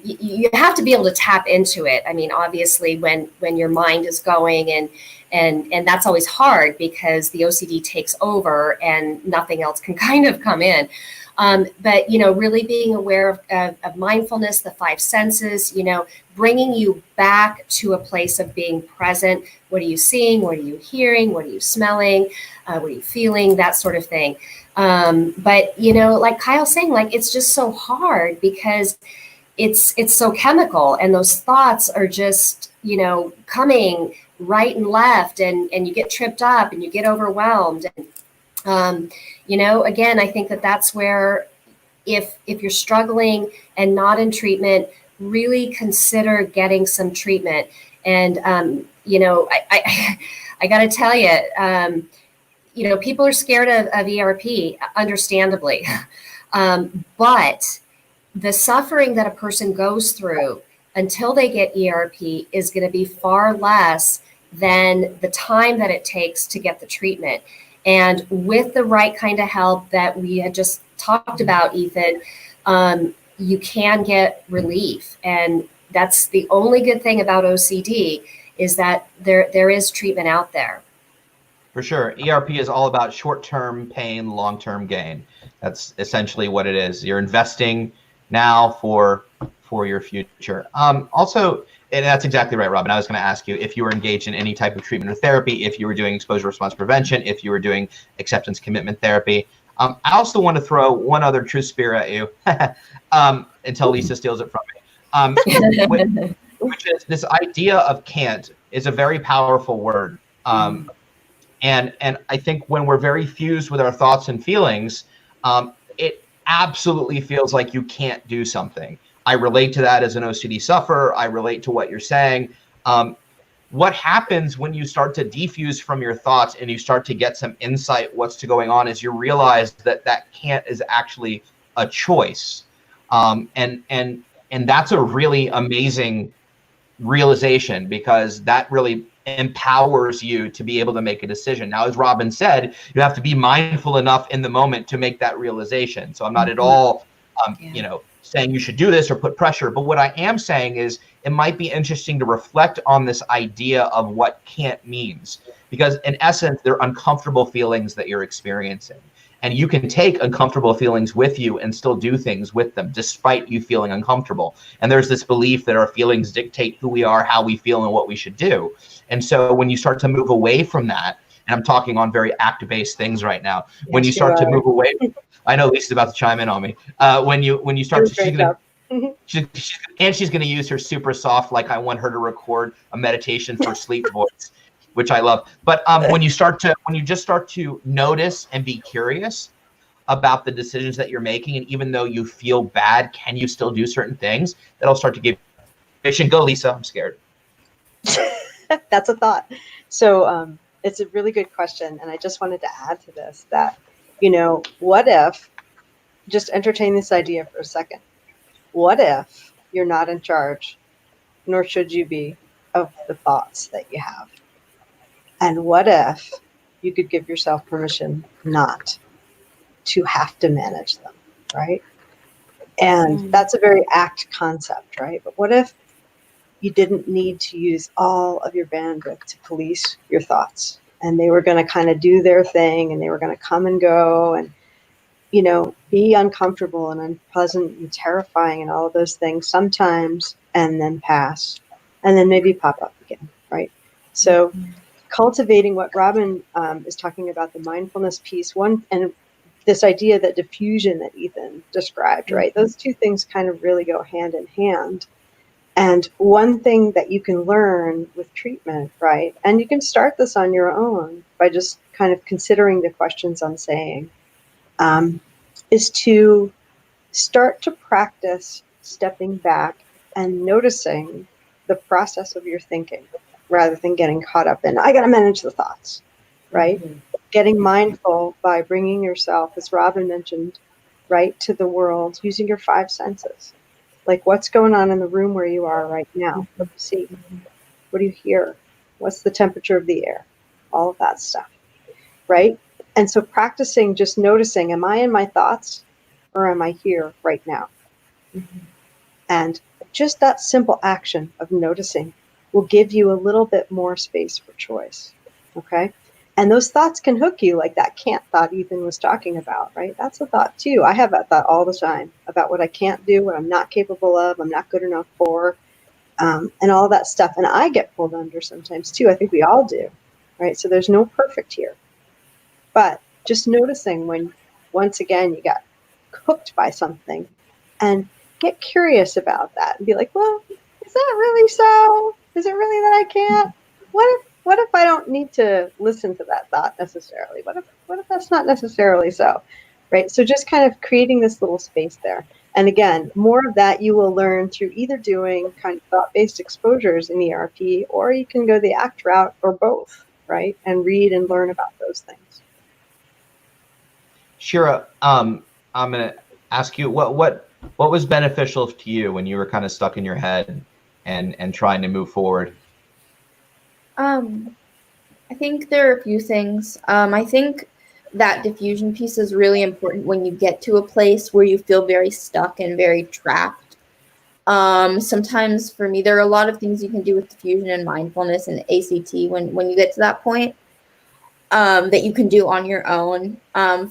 You have to be able to tap into it. I mean, obviously, when your mind is going, and that's always hard because the OCD takes over and nothing else can kind of come in. But, really being aware of mindfulness, the five senses, bringing you back to a place of being present. What are you seeing? What are you hearing? What are you smelling? What are you feeling? That sort of thing. But, like Kyle's saying, it's just so hard because it's so chemical, and those thoughts are just, coming right and left, and you get tripped up and you get overwhelmed. And, again, I think that's where if you're struggling and not in treatment, really consider getting some treatment. And, I got to tell you, people are scared of ERP, understandably. But the suffering that a person goes through until they get ERP is going to be far less than the time that it takes to get the treatment. And with the right kind of help that we had just talked about, Ethan, you can get relief. And that's the only good thing about OCD, is that there is treatment out there. For sure. ERP is all about short-term pain, long-term gain. That's essentially what it is. You're investing now for your future. Also, and that's exactly right, Robin. I was going to ask you if you were engaged in any type of treatment or therapy, if you were doing exposure response prevention, if you were doing acceptance commitment therapy. I also want to throw one other true spear at you until Lisa steals it from me, which is this idea of can't is a very powerful word. And I think when we're very fused with our thoughts and feelings, it absolutely feels like you can't do something. I relate to that as an OCD sufferer. I relate to what you're saying. What happens when you start to defuse from your thoughts and you start to get some insight what's going on is you realize that can't is actually a choice. And that's a really amazing realization, because that really empowers you to be able to make a decision. Now, as Robin said, you have to be mindful enough in the moment to make that realization. So I'm not at all, saying you should do this or put pressure. But what I am saying is it might be interesting to reflect on this idea of what can't means, because in essence, they're uncomfortable feelings that you're experiencing. And you can take uncomfortable feelings with you and still do things with them, despite you feeling uncomfortable. And there's this belief that our feelings dictate who we are, how we feel, and what we should do. And so when you start to move away from that, and I'm talking on very act-based things right now, yes, when you start to move away, I know Lisa's about to chime in on me. When you start to, she's gonna use her super soft, like I want her to record a meditation for sleep voice, which I love. But when you just start to notice and be curious about the decisions that you're making, and even though you feel bad, can you still do certain things? That'll start to give you. Go, Lisa. I'm scared. That's a thought. So it's a really good question, and I just wanted to add to this that, what if, just entertain this idea for a second. What if you're not in charge, nor should you be, of the thoughts that you have? And what if you could give yourself permission not to have to manage them, right? And that's a very act concept, right? But what if you didn't need to use all of your bandwidth to police your thoughts, and they were going to kind of do their thing, and they were going to come and go and, be uncomfortable and unpleasant and terrifying and all of those things sometimes, and then pass, and then maybe pop up again, right? So cultivating what Robin is talking about, the mindfulness piece, and this idea that diffusion that Ethan described, right? Those two things kind of really go hand in hand. And one thing that you can learn with treatment, right? And you can start this on your own by just kind of considering the questions I'm saying, is to start to practice stepping back and noticing the process of your thinking, rather than getting caught up in, I got to manage the thoughts, right? Mm-hmm. Getting mindful by bringing yourself, as Robin mentioned, right, to the world, using your five senses. Like, what's going on in the room where you are right now? What do you see? What do you hear? What's the temperature of the air? All of that stuff, right? And so practicing just noticing, am I in my thoughts or am I here right now? Mm-hmm. And just that simple action of noticing will give you a little bit more space for choice, okay? And those thoughts can hook you, like that can't thought Ethan was talking about, right? That's a thought too. I have that thought all the time about what I can't do, what I'm not capable of, I'm not good enough for, and all that stuff. And I get pulled under sometimes too. I think we all do, right? So there's no perfect here. But just noticing when, once again, you got hooked by something, and get curious about that and be like, well, is that really so? Is it really that I can't? What if I don't need to listen to that thought necessarily? What if that's not necessarily so, right? So just kind of creating this little space there. And again, more of that you will learn through either doing kind of thought-based exposures in ERP, or you can go the ACT route, or both, right? And read and learn about those things. Shira, I'm gonna ask you what was beneficial to you when you were kind of stuck in your head and trying to move forward? I think there are a few things. I think that diffusion piece is really important when you get to a place where you feel very stuck and very trapped. Sometimes for me, there are a lot of things you can do with diffusion and mindfulness and ACT when you get to that point that you can do on your own.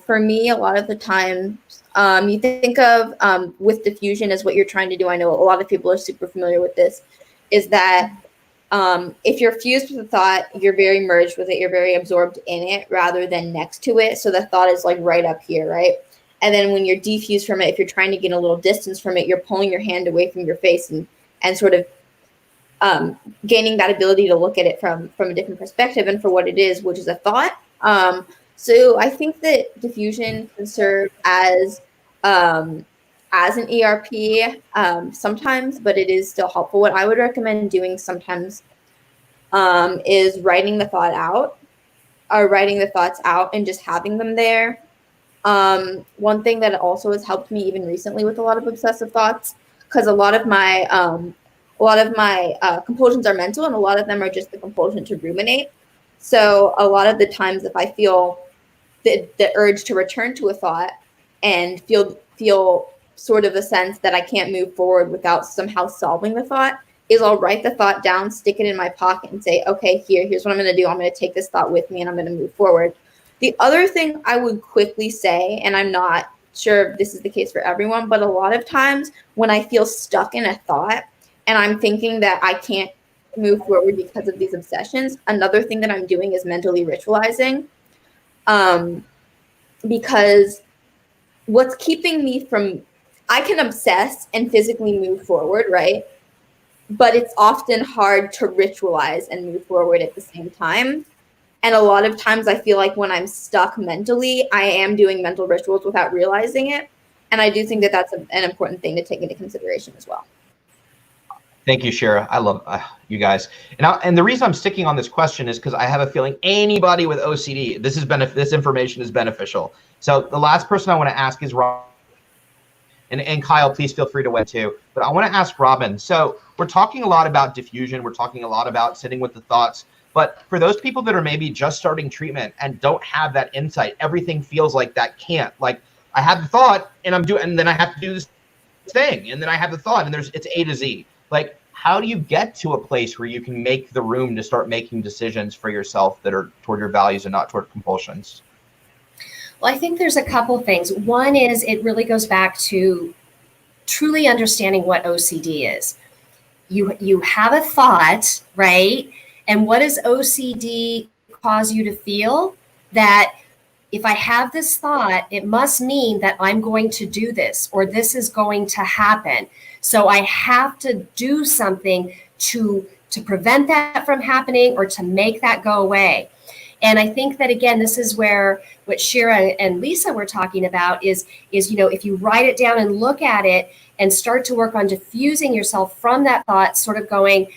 For me, a lot of the time, you think of with diffusion as what you're trying to do. I know a lot of people are super familiar with this, is that if you're fused with a thought, you're very merged with it, you're very absorbed in it rather than next to it. So the thought is like right up here, right? And then when you're defused from it, if you're trying to get a little distance from it, you're pulling your hand away from your face and sort of gaining that ability to look at it from a different perspective and for what it is, which is a thought. So I think that diffusion can serve as an ERP sometimes, but it is still helpful. What I would recommend doing sometimes is writing the thought out, or writing the thoughts out and just having them there. One thing that also has helped me even recently with a lot of obsessive thoughts, because a lot of my compulsions are mental, and a lot of them are just the compulsion to ruminate. So a lot of the times, if I feel the urge to return to a thought and feel sort of a sense that I can't move forward without somehow solving the thought, is I'll write the thought down, stick it in my pocket, and say, okay, here's what I'm going to do. I'm going to take this thought with me, and I'm going to move forward. The other thing I would quickly say, and I'm not sure if this is the case for everyone, but a lot of times when I feel stuck in a thought and I'm thinking that I can't move forward because of these obsessions, another thing that I'm doing is mentally ritualizing. Because what's keeping me from, I can obsess and physically move forward, right? But it's often hard to ritualize and move forward at the same time. And a lot of times I feel like when I'm stuck mentally, I am doing mental rituals without realizing it. And I do think that that's an important thing to take into consideration as well. Thank you, Shira. I love you guys. And the reason I'm sticking on this question is because I have a feeling anybody with OCD, this information is beneficial. So the last person I want to ask is Robin. And Kyle, please feel free to weigh too. But I want to ask Robin. So we're talking a lot about diffusion. We're talking a lot about sitting with the thoughts. But for those people that are maybe just starting treatment and don't have that insight, everything feels like that can't. Like, I have the thought and then I have to do this thing, and then I have the thought, and it's A to Z. Like, how do you get to a place where you can make the room to start making decisions for yourself that are toward your values and not toward compulsions? Well, I think there's a couple things. One is it really goes back to truly understanding what OCD is. You have a thought, right? And what does OCD cause you to feel? That if I have this thought, it must mean that I'm going to do this, or this is going to happen. So I have to do something to prevent that from happening or to make that go away. And I think that, again, this is where what Shira and Lisa were talking about is, if you write it down and look at it and start to work on diffusing yourself from that thought, sort of going,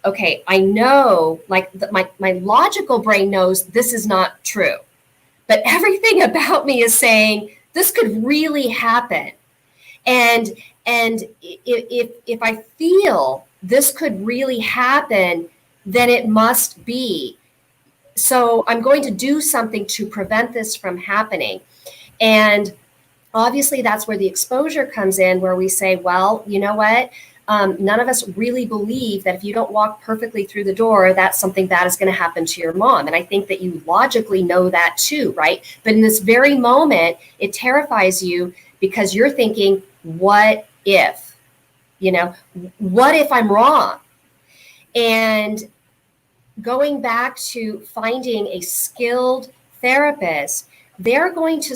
okay, I know, like my logical brain knows this is not true, but everything about me is saying this could really happen. And if I feel this could really happen, then it must be. So I'm going to do something to prevent this from happening. And obviously that's where the exposure comes in, where we say, well, you know what? None of us really believe that if you don't walk perfectly through the door, that something bad is going to happen to your mom. And I think that you logically know that too, right? But in this very moment, it terrifies you because you're thinking, what if? What if I'm wrong? And going back to finding a skilled therapist, they're going to,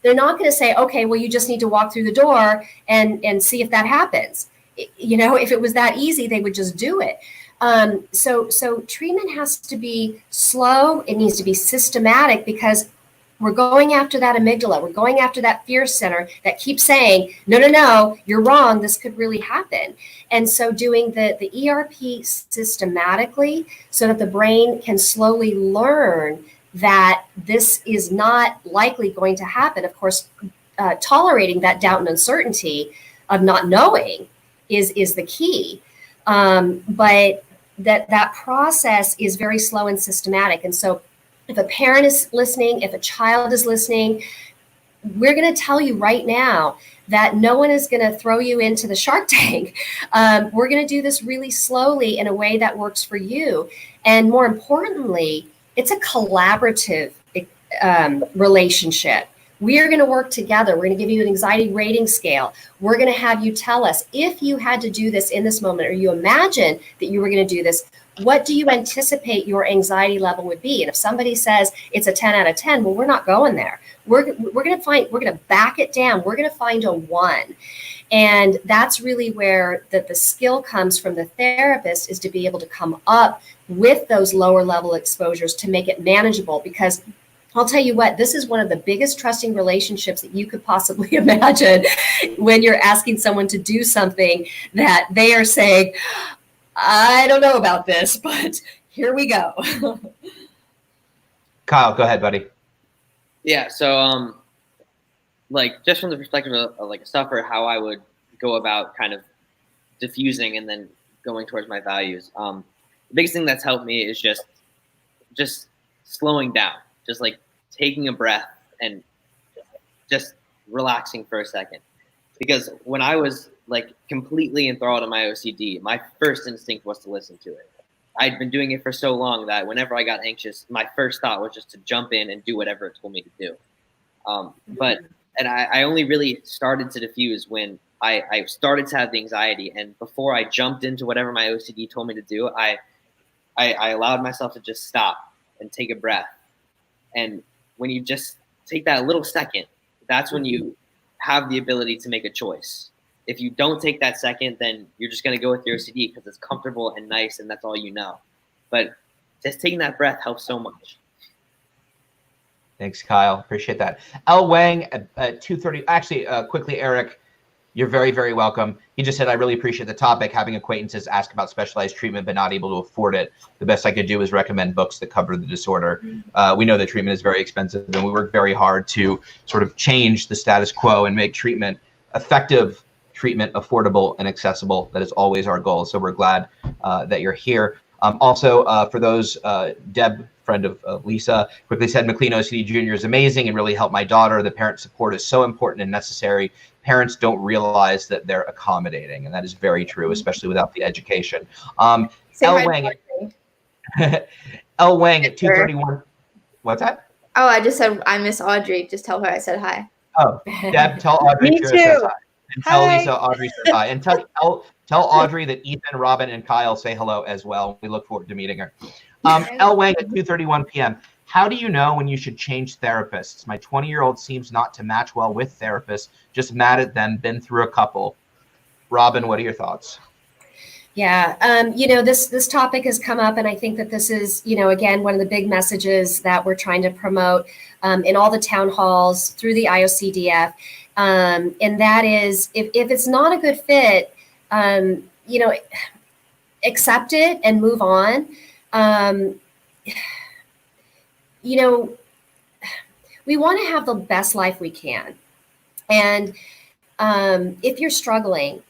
they're not going to say, okay, well, you just need to walk through the door and see if that happens. If it was that easy, they would just do it. So treatment has to be slow. It needs to be systematic, because we're going after that amygdala. We're going after that fear center that keeps saying, no, no, no, you're wrong. This could really happen. And so doing the ERP systematically so that the brain can slowly learn that this is not likely going to happen. Of course, tolerating that doubt and uncertainty of not knowing is the key. But that process is very slow and systematic. And so if a parent is listening, if a child is listening, we're going to tell you right now that no one is going to throw you into the Shark Tank. We're going to do this really slowly in a way that works for you. And more importantly, it's a collaborative relationship. We are going to work together. We're going to give you an anxiety rating scale. We're going to have you tell us if you had to do this in this moment, or you imagine that you were going to do this, what do you anticipate your anxiety level would be? And if somebody says it's a 10 out of 10, well, we're not going there. We're going to back it down. We're going to find a 1. And that's really where the skill comes from the therapist, is to be able to come up with those lower level exposures to make it manageable. Because I'll tell you what, this is one of the biggest trusting relationships that you could possibly imagine, when you're asking someone to do something that they are saying, I don't know about this, but here we go. Kyle, go ahead, buddy. Yeah. So, like, just from the perspective of like a sufferer, how I would go about kind of diffusing and then going towards my values. The biggest thing that's helped me is just slowing down, just like taking a breath and just relaxing for a second. Because when I was like completely enthralled in my OCD, my first instinct was to listen to it. I'd been doing it for so long that whenever I got anxious, my first thought was just to jump in and do whatever it told me to do. And I only really started to diffuse when I started to have the anxiety. And before I jumped into whatever my OCD told me to do, I allowed myself to just stop and take a breath. And when you just take that little second, that's when you have the ability to make a choice. If you don't take that second, then you're just going to go with your OCD because it's comfortable and nice and that's all you know. But just taking that breath helps so much. Thanks, Kyle. Appreciate that. L. Wang at 2:30. Actually, quickly, Eric, you're very, very welcome. He just said, I really appreciate the topic. Having acquaintances ask about specialized treatment but not able to afford it. The best I could do is recommend books that cover the disorder. We know that treatment is very expensive, and we work very hard to sort of change the status quo and make treatment effective, treatment affordable and accessible. That is always our goal. So we're glad that you're here. Also, for those, Deb, friend of Lisa, quickly said, McLean OCD Jr. is amazing and really helped my daughter. The parent support is so important and necessary. Parents don't realize that they're accommodating, and that is very true, especially without the education. L. Wang at 2:31. What's that? Oh, I just said I miss Audrey. Just tell her I said hi. Oh, Deb, tell Audrey Me Shira too. says hi. And tell Hi. Lisa Audrey says hi. And tell Audrey that Ethan, Robin, and Kyle say hello as well. We look forward to meeting her. L. Wang at 2:31 p.m. How do you know when you should change therapists? My 20-year-old seems not to match well with therapists. Just mad at them. Been through a couple. Robin, what are your thoughts? Yeah, this topic has come up, and I think that this is, again, one of the big messages that we're trying to promote in all the town halls through the IOCDF. And that is, if it's not a good fit, accept it and move on. We want to have the best life we can. And if you're struggling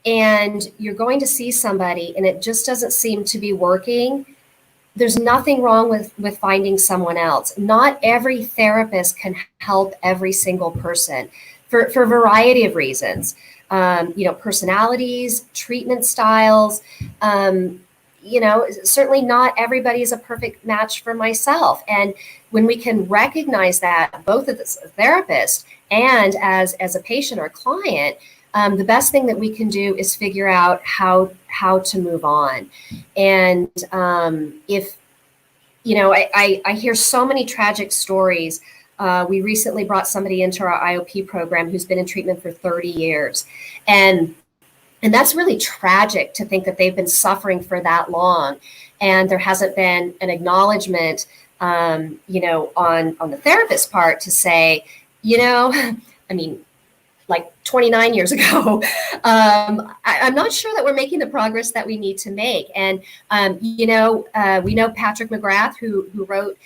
and you're going to see somebody and it just doesn't seem to be working, there's nothing wrong with finding someone else. Not every therapist can help every single person for a variety of reasons. Personalities, treatment styles, certainly not everybody is a perfect match for myself. And when we can recognize that, both as a therapist and as a patient or client, the best thing that we can do is figure out how to move on. And I hear so many tragic stories. We recently brought somebody into our IOP program who's been in treatment for 30 years. And that's really tragic to think that they've been suffering for that long. And there hasn't been an acknowledgement you know, on the therapist part to say, you know, I mean, like 29 years ago, I'm not sure that we're making the progress that we need to make. And, you know, we know Patrick McGrath, who wrote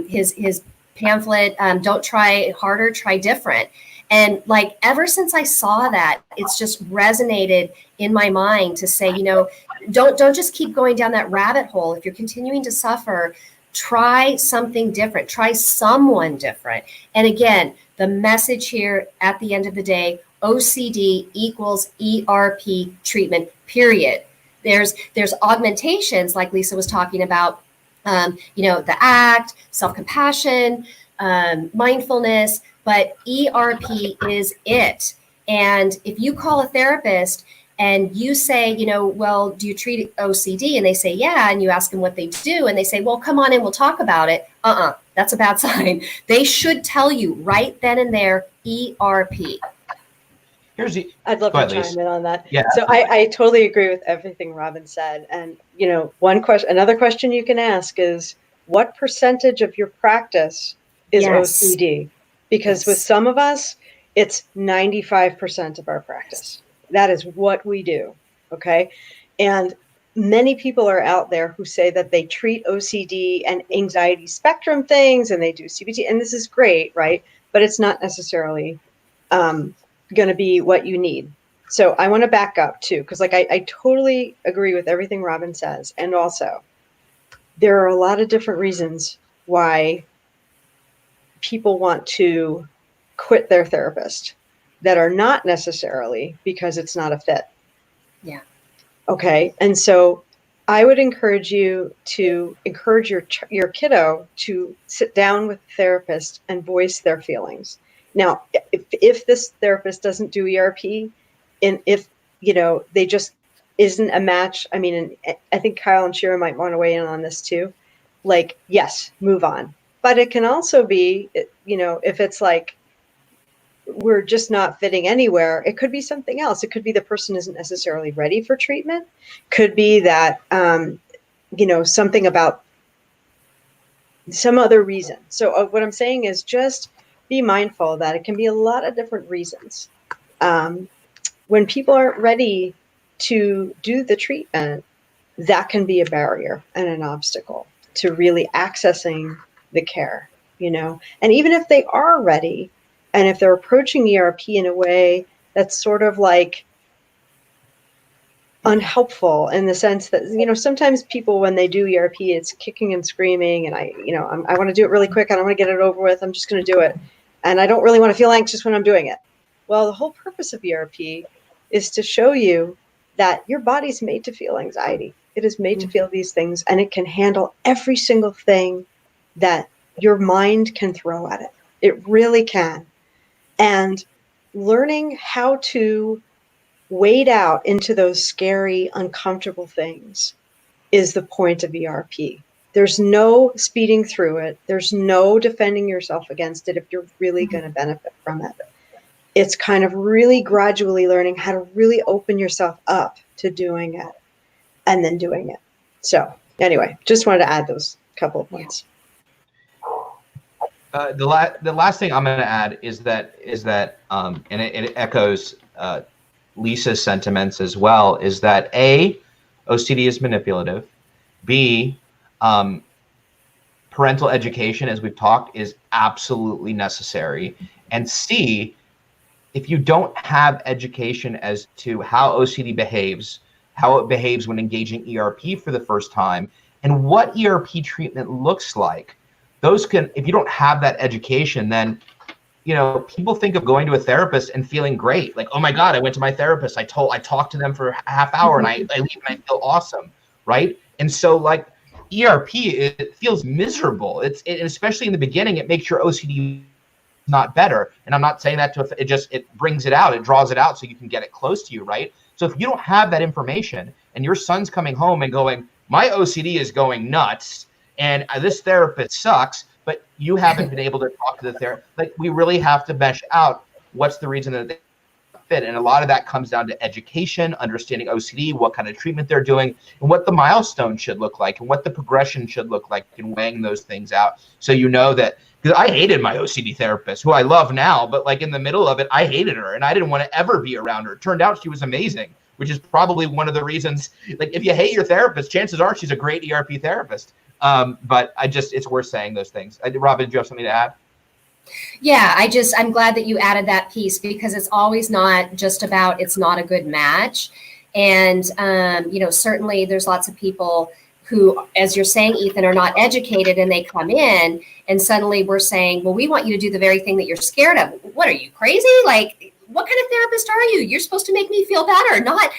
his pamphlet, Don't Try Harder, Try Different. And like, ever since I saw that, it's just resonated in my mind to say, you know, don't just keep going down that rabbit hole. If you're continuing to suffer, try something different, try someone different. And again, the message here at the end of the day, OCD equals ERP treatment, period. There's augmentations like Lisa was talking about, you know, the ACT, self-compassion, mindfulness, but ERP is it. And if you call a therapist and you say, you know, well, do you treat OCD? And they say, yeah. And you ask them what they do. And they say, well, come on in, we'll talk about it. That's a bad sign. They should tell you right then and there, ERP. I'd love to chime in on that. Yeah. So I totally agree with everything Robin said. And, you know, another question you can ask is, what percentage of your practice is OCD? Because with some of us, it's 95% of our practice. That is what we do. Okay. And many people are out there who say that they treat OCD and anxiety spectrum things and they do CBT, and this is great, right? But it's not necessarily going to be what you need. So I want to back up too, because like I totally agree with everything Robin says. And also, there are a lot of different reasons why people want to quit their therapist that are not necessarily because it's not a fit. Yeah. Okay. And so I would encourage you to encourage your kiddo to sit down with a therapist and voice their feelings. Now, if this therapist doesn't do ERP, and if, you know, they just isn't a match, I mean, and I think Kyle and Shira might want to weigh in on this too. Like, yes, move on. But it can also be, you know, if it's like, we're just not fitting anywhere, it could be something else. It could be the person isn't necessarily ready for treatment. Could be that, you know, something about some other reason. So what I'm saying is just be mindful that it can be a lot of different reasons. When people aren't ready to do the treatment, that can be a barrier and an obstacle to really accessing the care, you know. And even if they are ready, and if they're approaching ERP in a way that's sort of like unhelpful in the sense that, you know, sometimes people, when they do ERP, it's kicking and screaming, and I want to do it really quick, and I want to get it over with. I'm just going to do it. And I don't really want to feel anxious when I'm doing it. Well, the whole purpose of ERP is to show you that your body's made to feel anxiety. It is made to feel these things, and it can handle every single thing that your mind can throw at it. It really can. And learning how to wade out into those scary, uncomfortable things is the point of ERP. There's no speeding through it. There's no defending yourself against it if you're really going to benefit from it. It's kind of really gradually learning how to really open yourself up to doing it and then doing it. So anyway, just wanted to add those couple of points. The last thing I'm going to add is that and it echoes Lisa's sentiments as well, is that A, OCD is manipulative. B, parental education, as we've talked, is absolutely necessary. And C, if you don't have education as to how OCD behaves, how it behaves when engaging ERP for the first time, and what ERP treatment looks like, those can, if you don't have that education, then, you know, people think of going to a therapist and feeling great. Like, oh my God, I went to my therapist. I talked to them for a half hour and I leave and I feel awesome. Right. And so like ERP, it feels miserable. Especially in the beginning, it makes your OCD not better. And I'm not saying that it brings it out, it draws it out so you can get it close to you. Right. So if you don't have that information and your son's coming home and going, my OCD is going nuts, and this therapist sucks, but you haven't been able to talk to the therapist. Like, we really have to mesh out what's the reason that not fit. And a lot of that comes down to education, understanding OCD, what kind of treatment they're doing, and what the milestone should look like, and what the progression should look like, and weighing those things out. So you know that, because I hated my OCD therapist, who I love now, but like in the middle of it, I hated her, and I didn't want to ever be around her. It turned out she was amazing, which is probably one of the reasons, like if you hate your therapist, chances are she's a great ERP therapist. But it's worth saying those things. Robin, do you have something to add? Yeah, I'm glad that you added that piece, because it's always not just about it's not a good match. And, certainly there's lots of people who, as you're saying, Ethan, are not educated, and they come in and suddenly we're saying, well, we want you to do the very thing that you're scared of. What are you, crazy? Like, what kind of therapist are you? You're supposed to make me feel better, not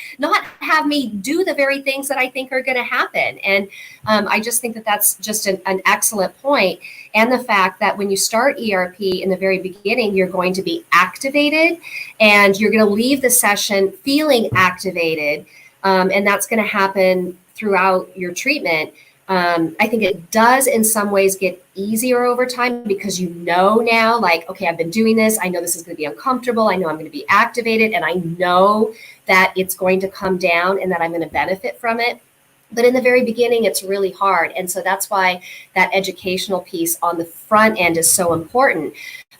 have me do the very things that I think are going to happen. And I just think that that's just an excellent point. And the fact that when you start ERP in the very beginning, you're going to be activated, and you're going to leave the session feeling activated. And that's going to happen throughout your treatment. I think it does in some ways get easier over time, because now, like, okay, I've been doing this. I know this is going to be uncomfortable. I know I'm going to be activated, and I know that it's going to come down and that I'm going to benefit from it. But in the very beginning, it's really hard. And so that's why that educational piece on the front end is so important.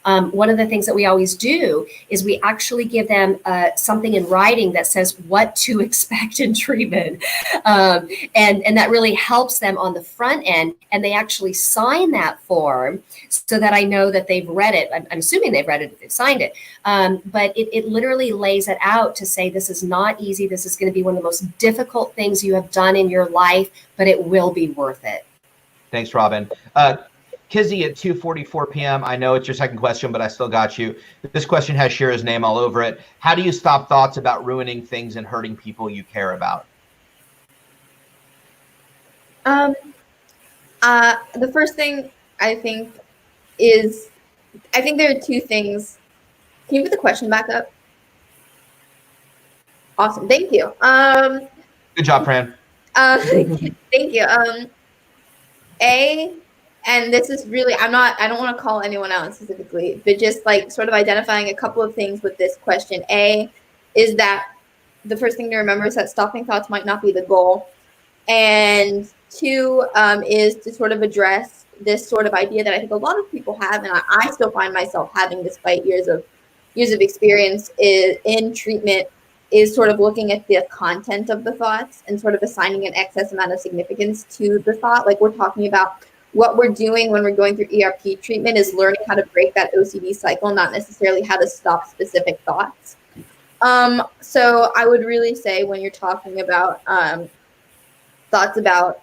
One of the things that we always do is we actually give them something in writing that says what to expect in treatment. And that really helps them on the front end. And they actually sign that form so that I know that they've read it. I'm assuming they've read it if they've signed it. But it literally lays it out to say, this is not easy. This is going to be one of the most difficult things you have done in your life, but it will be worth it. Thanks, Robin. Kizzy at 2:44 p.m. I know it's your second question, but I still got you. This question has Shira's name all over it. How do you stop thoughts about ruining things and hurting people you care about? The first thing I think is, I think there are two things. Can you put the question back up? Awesome. Thank you. Good job, Fran. Thank you. And this is really, I don't want to call anyone out specifically, but just like sort of identifying a couple of things with this question. A is that the first thing to remember is that stopping thoughts might not be the goal. And two is to sort of address this sort of idea that I think a lot of people have, and I still find myself having despite years of experience in treatment, is sort of looking at the content of the thoughts and sort of assigning an excess amount of significance to the thought. Like we're talking about what we're doing when we're going through ERP treatment is learning how to break that OCD cycle, not necessarily how to stop specific thoughts. So I would really say when you're talking about thoughts about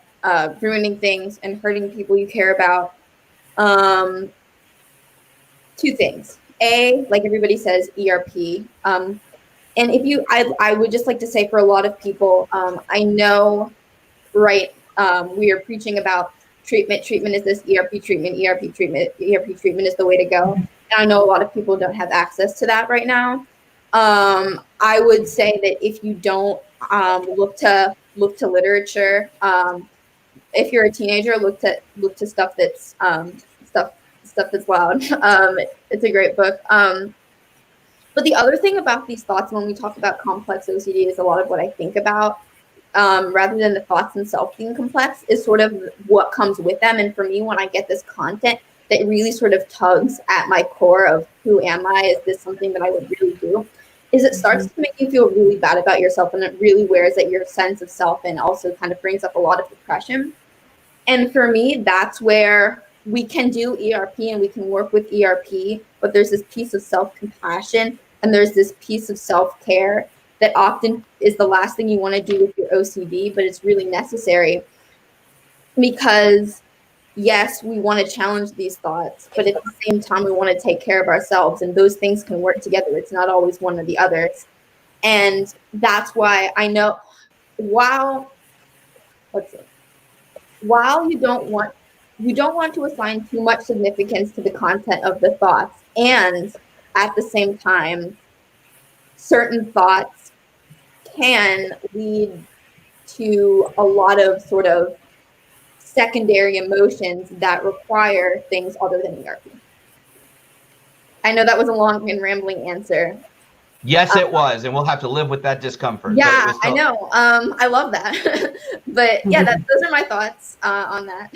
ruining things and hurting people you care about, two things. A, like everybody says, ERP. And if you, I would just like to say for a lot of people, I know, right, we are preaching about treatment is this, ERP treatment is the way to go. And I know a lot of people don't have access to that right now. I would say that if you don't look to literature, if you're a teenager, look to stuff that's stuff that's loud. It's a great book. But the other thing about these thoughts when we talk about complex OCD is a lot of what I think about, rather than the thoughts themselves being complex, is sort of what comes with them. And for me, when I get this content that really sort of tugs at my core of who am I, is this something that I would really do, is it starts to make you feel really bad about yourself, and it really wears at your sense of self and also kind of brings up a lot of depression. And for me, that's where we can do ERP and we can work with ERP, but there's this piece of self-compassion and there's this piece of self-care that often is the last thing you want to do with your OCD, but it's really necessary because, yes, we want to challenge these thoughts, but at the same time, we want to take care of ourselves, and those things can work together. It's not always one or the other. And that's why I know while you don't want to assign too much significance to the content of the thoughts, and at the same time, certain thoughts can lead to a lot of sort of secondary emotions that require things other than ERP. I know that was a long and rambling answer. Yes, it was, and we'll have to live with that discomfort. Yeah, I know. I love that. But yeah, those are my thoughts on that.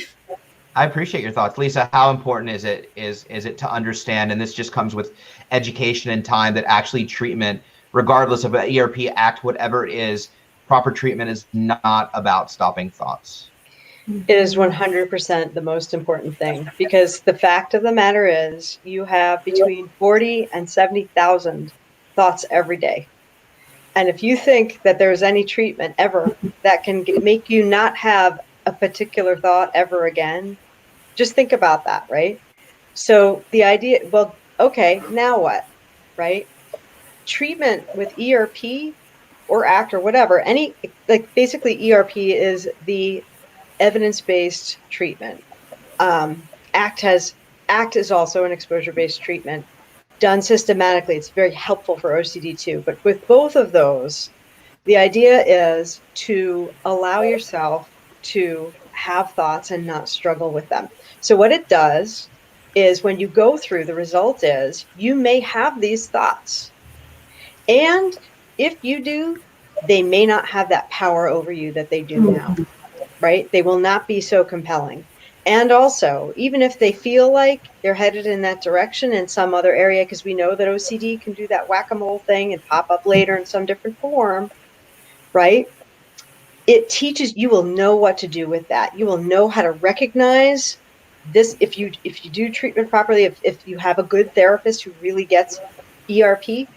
I appreciate your thoughts, Lisa. How important is it to understand, and this just comes with education and time, that actually treatment, regardless of ERP, ACT, whatever it is, proper treatment is not about stopping thoughts. It is 100% the most important thing, because the fact of the matter is you have between 40 and 70,000 thoughts every day. And if you think that there's any treatment ever that can make you not have a particular thought ever again, just think about that, right? So the idea, well, okay, now what, right? Treatment with ERP or ACT or whatever, basically ERP is the evidence-based treatment. ACT is also an exposure-based treatment done systematically. It's very helpful for OCD too. But with both of those, the idea is to allow yourself to have thoughts and not struggle with them. So what it does is, when you go through, the result is you may have these thoughts. And if you do, they may not have that power over you that they do now, right? They will not be so compelling. And also, even if they feel like they're headed in that direction in some other area, because we know that OCD can do that whack-a-mole thing and pop up later in some different form, right? It teaches, you will know what to do with that. You will know how to recognize this. If you do treatment properly, if you have a good therapist who really gets ERP,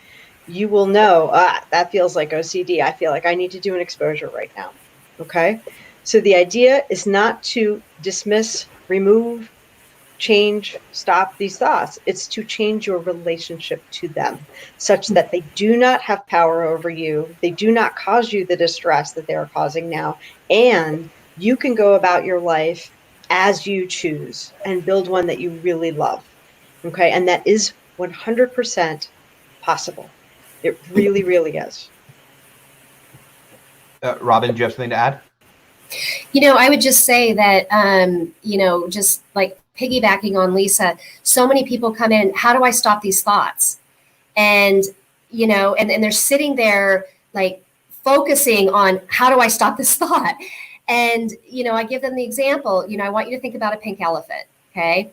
you will know, that feels like OCD. I feel like I need to do an exposure right now. Okay? So the idea is not to dismiss, remove, change, stop these thoughts. It's to change your relationship to them such that they do not have power over you. They do not cause you the distress that they are causing now. And you can go about your life as you choose and build one that you really love. Okay? And that is 100% possible. It really, really is. Robin, do you have something to add? I would just say that, just like piggybacking on Lisa, so many people come in, how do I stop these thoughts? And, and they're sitting there like focusing on, how do I stop this thought? And, I give them the example, I want you to think about a pink elephant. Okay.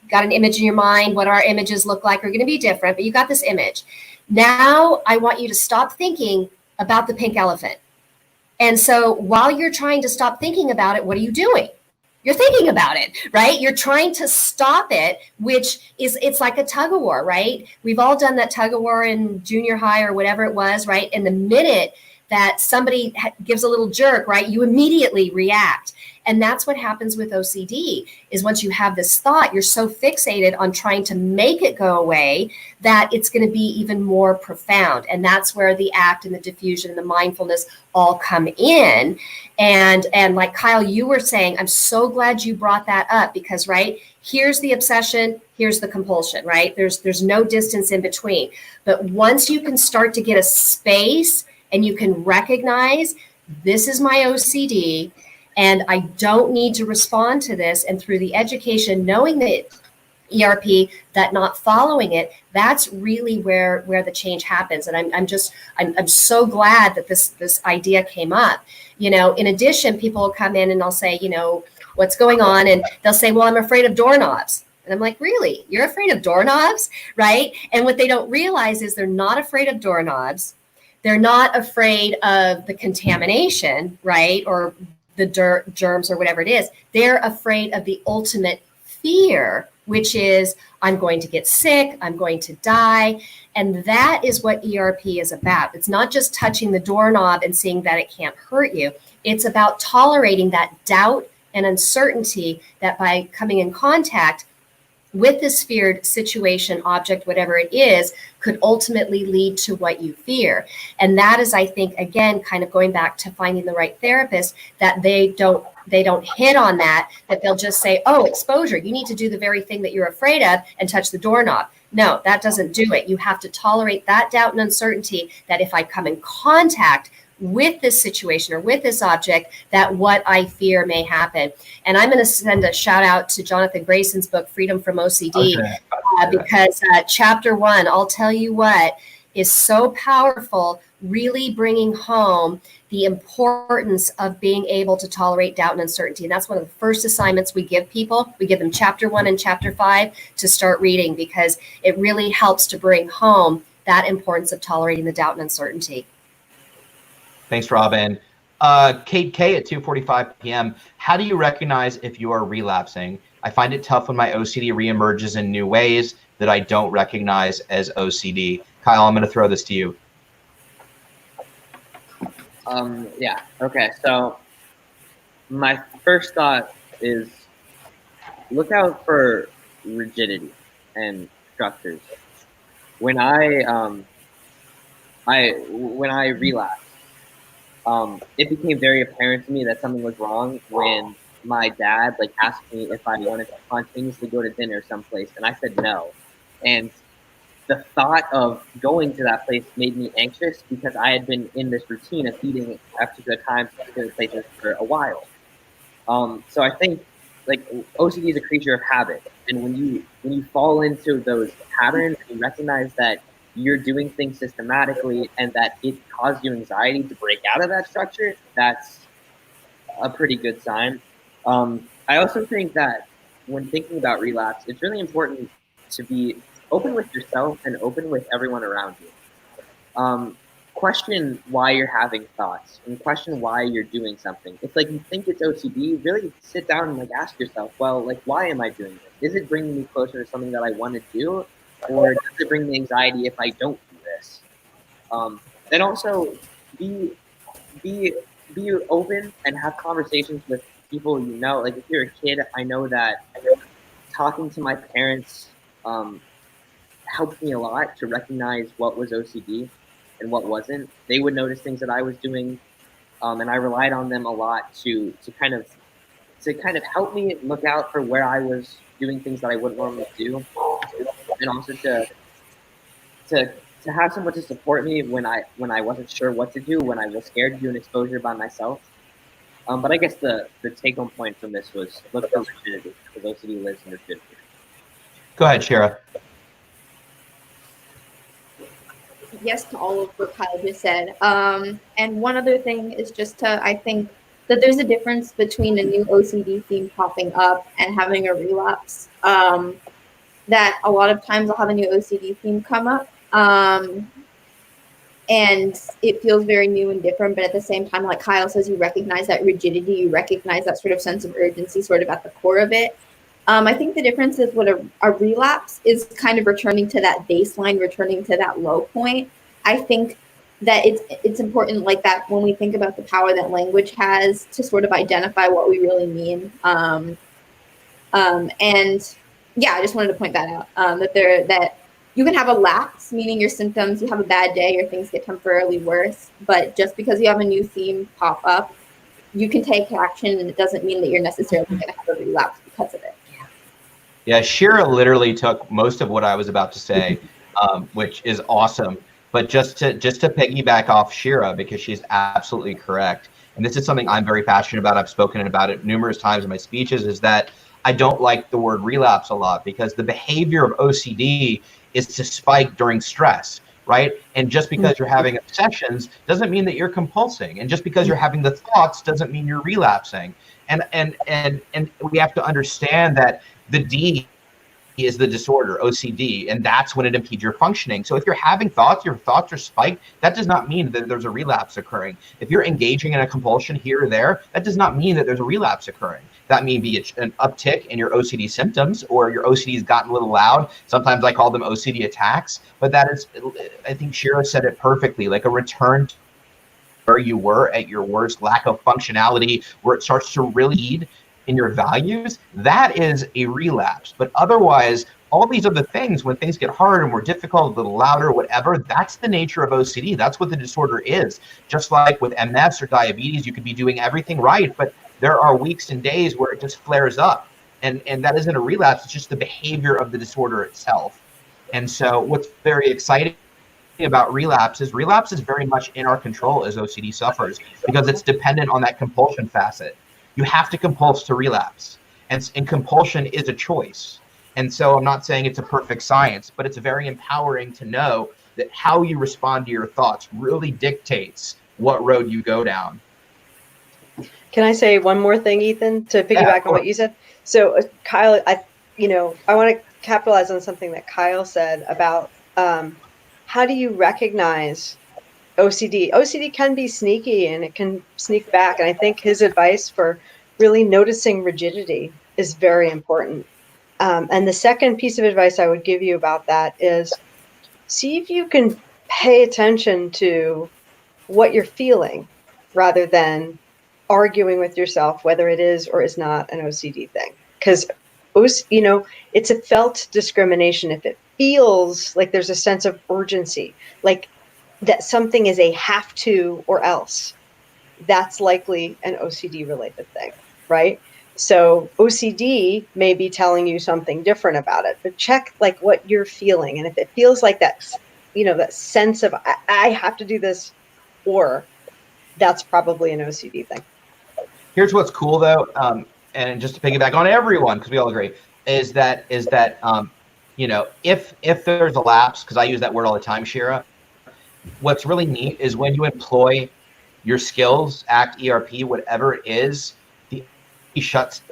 Got an image in your mind. What our images look like are going to be different, but you got this image. Now I want you to stop thinking about the pink elephant. And so while you're trying to stop thinking about it, what are you doing? You're thinking about it, right? You're trying to stop it, which is, it's like a tug of war, right? We've all done that tug of war in junior high or whatever it was, right? And the minute that somebody gives a little jerk, right, you immediately react. And that's what happens with OCD, is once you have this thought, you're so fixated on trying to make it go away that it's going to be even more profound. And that's where the ACT and the diffusion and the mindfulness all come in. And like Kyle, you were saying, I'm so glad you brought that up, because, right, here's the obsession, here's the compulsion, right? There's no distance in between. But once you can start to get a space and you can recognize, this is my OCD, and I don't need to respond to this. And through the education, knowing that ERP, that not following it, that's really where the change happens. And I'm so glad that this idea came up. In addition, people will come in and they'll say, what's going on? And they'll say, well, I'm afraid of doorknobs. And I'm like, really? You're afraid of doorknobs? Right? And what they don't realize is they're not afraid of doorknobs. They're not afraid of the contamination, right? Or the dirt, germs, or whatever it is. They're afraid of the ultimate fear, which is, I'm going to get sick, I'm going to die. And that is what ERP is about. It's not just touching the doorknob and seeing that it can't hurt you. It's about tolerating that doubt and uncertainty that by coming in contact with this feared situation, object, whatever it is, could ultimately lead to what you fear. And that is, I think, again, kind of going back to finding the right therapist, that they don't hit on that they'll just say, oh, exposure, you need to do the very thing that you're afraid of and touch the doorknob. No, that doesn't do it. You have to tolerate that doubt and uncertainty that if I come in contact with this situation or with this object, that what I fear may happen. And I'm going to send a shout out to Jonathan Grayson's book, Freedom from OCD, because chapter 1, I'll tell you what, is so powerful, really bringing home the importance of being able to tolerate doubt and uncertainty. And that's one of the first assignments we give people. We give them chapter 1 and chapter 5 to start reading, because it really helps to bring home that importance of tolerating the doubt and uncertainty. Thanks, Robin. Kate K at 2:45 p.m. How do you recognize if you are relapsing? I find it tough when my OCD reemerges in new ways that I don't recognize as OCD. Kyle, I'm going to throw this to you. Yeah. Okay. So my first thought is look out for rigidity and structures. When I relapsed, it became very apparent to me that something was wrong when my dad asked me if I wanted to spontaneously go to dinner someplace, and I said no. And the thought of going to that place made me anxious, because I had been in this routine of eating at particular times, particular places for a while. So I think OCD is a creature of habit, and when you fall into those patterns, you recognize that you're doing things systematically and that it caused you anxiety to break out of that structure, that's a pretty good sign. I also think that when thinking about relapse, it's really important to be open with yourself and open with everyone around you. Question why you're having thoughts and question why you're doing something. It's like you think it's OCD, really sit down and ask yourself, well, why am I doing this? Is it bringing me closer to something that I want to do? Or does it bring me anxiety if I don't do this? And also be open and have conversations with people you know. If you're a kid, I know that talking to my parents helped me a lot to recognize what was OCD and what wasn't. They would notice things that I was doing, and I relied on them a lot to kind of help me look out for where I was doing things that I wouldn't normally do, and also to have someone to support me when I wasn't sure what to do, when I was scared to do an exposure by myself. But I guess the take-home point from this was look for rigidity, because OCD lives in rigidity. Go ahead, Shira. Yes to all of what Kyle just said. And one other thing is I think that there's a difference between a new OCD theme popping up and having a relapse. That a lot of times I'll have a new OCD theme come up, and it feels very new and different, but at the same time, like Kyle says, you recognize that rigidity, you recognize that sort of sense of urgency sort of at the core of it. I think the difference is what a relapse is kind of returning to that baseline, returning to that low point. I think that it's important that when we think about the power that language has to sort of identify what we really mean. And yeah, I just wanted to point that out, that you can have a lapse, meaning your symptoms, you have a bad day or things get temporarily worse, but just because you have a new theme pop up, you can take action, and it doesn't mean that you're necessarily going to have a relapse because of it. Yeah, Shira literally took most of what I was about to say, which is awesome. But just to piggyback off Shira, because she's absolutely correct, and this is something I'm very passionate about, I've spoken about it numerous times in my speeches, is that I don't like the word relapse a lot, because the behavior of OCD is to spike during stress, right? And just because you're having obsessions doesn't mean that you're compulsing. And just because you're having the thoughts doesn't mean you're relapsing. And we have to understand that the D is the disorder, OCD, and that's when it impedes your functioning. So if you're having thoughts, your thoughts are spiked, that does not mean that there's a relapse occurring. If you're engaging in a compulsion here or there, that does not mean that there's a relapse occurring. That may be an uptick in your OCD symptoms, or your OCD has gotten a little loud. Sometimes I call them OCD attacks, but that is, I think Shira said it perfectly, like a return to where you were at your worst, lack of functionality, where it starts to really lead in your values. That is a relapse. But otherwise, all these other things, when things get hard and more difficult, a little louder, whatever, that's the nature of OCD. That's what the disorder is. Just like with MS or diabetes, you could be doing everything right, but there are weeks and days where it just flares up. And that isn't a relapse, it's just the behavior of the disorder itself. And so what's very exciting about relapse is very much in our control as OCD sufferers, because it's dependent on that compulsion facet. You have to compulse to relapse, and compulsion is a choice. And so I'm not saying it's a perfect science, but it's very empowering to know that how you respond to your thoughts really dictates what road you go down. Can I say one more thing, Ethan, to piggyback on what you said? So Kyle, I want to capitalize on something that Kyle said about how do you recognize OCD? OCD can be sneaky and it can sneak back. And I think his advice for really noticing rigidity is very important. And the second piece of advice I would give you about that is see if you can pay attention to what you're feeling rather than arguing with yourself whether it is or is not an OCD thing. Because, it's a felt discrimination. If it feels like there's a sense of urgency, like that something is a have to or else, that's likely an OCD related thing, right? So OCD may be telling you something different about it, but check like what you're feeling. And if it feels like that, that sense of I have to do this, or that's probably an OCD thing. Here's what's cool though, and just to piggyback on everyone, because we all agree, is that if there's a lapse, because I use that word all the time, Shira, what's really neat is when you employ your skills, ACT, ERP, whatever it is, the shuts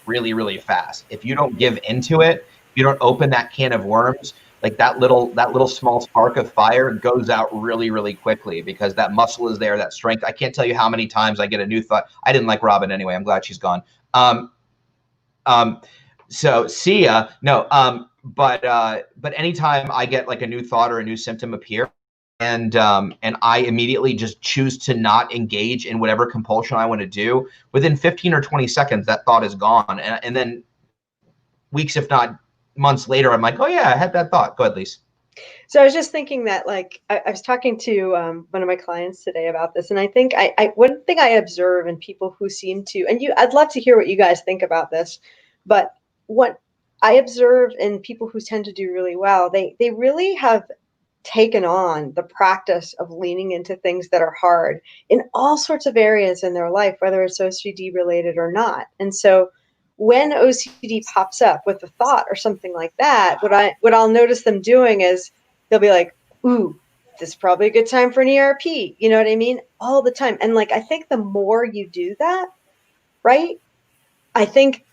really, really fast. If you don't give into it, if you don't open that can of worms, like that little small spark of fire goes out really, really quickly because that muscle is there, that strength. I can't tell you how many times I get a new thought. I didn't like Robin anyway. I'm glad she's gone. So see ya. No. But anytime I get like a new thought or a new symptom appear, and I immediately just choose to not engage in whatever compulsion I want to do, within 15 or 20 seconds, that thought is gone. And then weeks, if not months later, I'm like, oh yeah, I had that thought. Go ahead, Lise. So I was just thinking that, like, I was talking to one of my clients today about this, and I think one thing I observe in people who seem to, and I'd love to hear what you guys think about this, but what I observe in people who tend to do really well, they really have taken on the practice of leaning into things that are hard in all sorts of areas in their life, whether it's OCD related or not. And so when OCD pops up with a thought or something like that, what I'll notice them doing is they'll be like, ooh, this is probably a good time for an ERP. You know what I mean? All the time. And like, I think the more you do that, right? I think,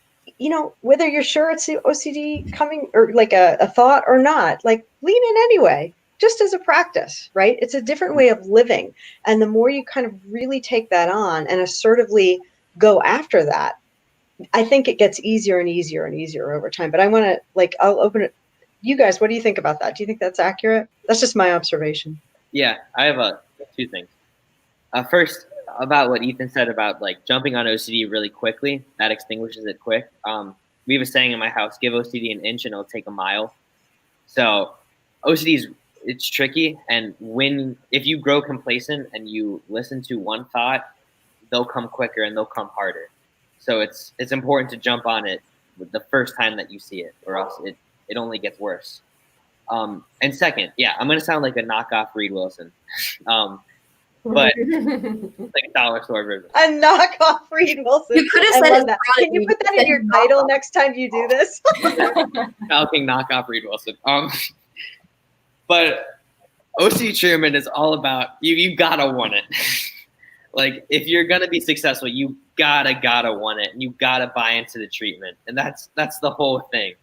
whether you're sure it's OCD coming or like a thought or not, like lean in anyway, just as a practice, right? It's a different way of living. And the more you kind of really take that on and assertively go after that, I think it gets easier and easier and easier over time. But I want to, I'll open it. You guys, what do you think about that? Do you think that's accurate? That's just my observation. Yeah, I have two things. First, about what Ethan said about like jumping on OCD really quickly, that extinguishes it quick. We have a saying in my house, give OCD an inch and it'll take a mile. So OCD it's tricky. And if you grow complacent and you listen to one thought, they'll come quicker and they'll come harder. So it's important to jump on it the first time that you see it, or else it only gets worse. And second, yeah, I'm gonna sound like a knockoff Reed Wilson, but like a dollar store version. A knockoff Reed Wilson. You could have said that. Can you put that in your title next time you do this? Falcon knockoff Reed Wilson. But OCD treatment is all about you gotta want it. Like if you're gonna be successful, you gotta want it, and you gotta buy into the treatment, and that's the whole thing.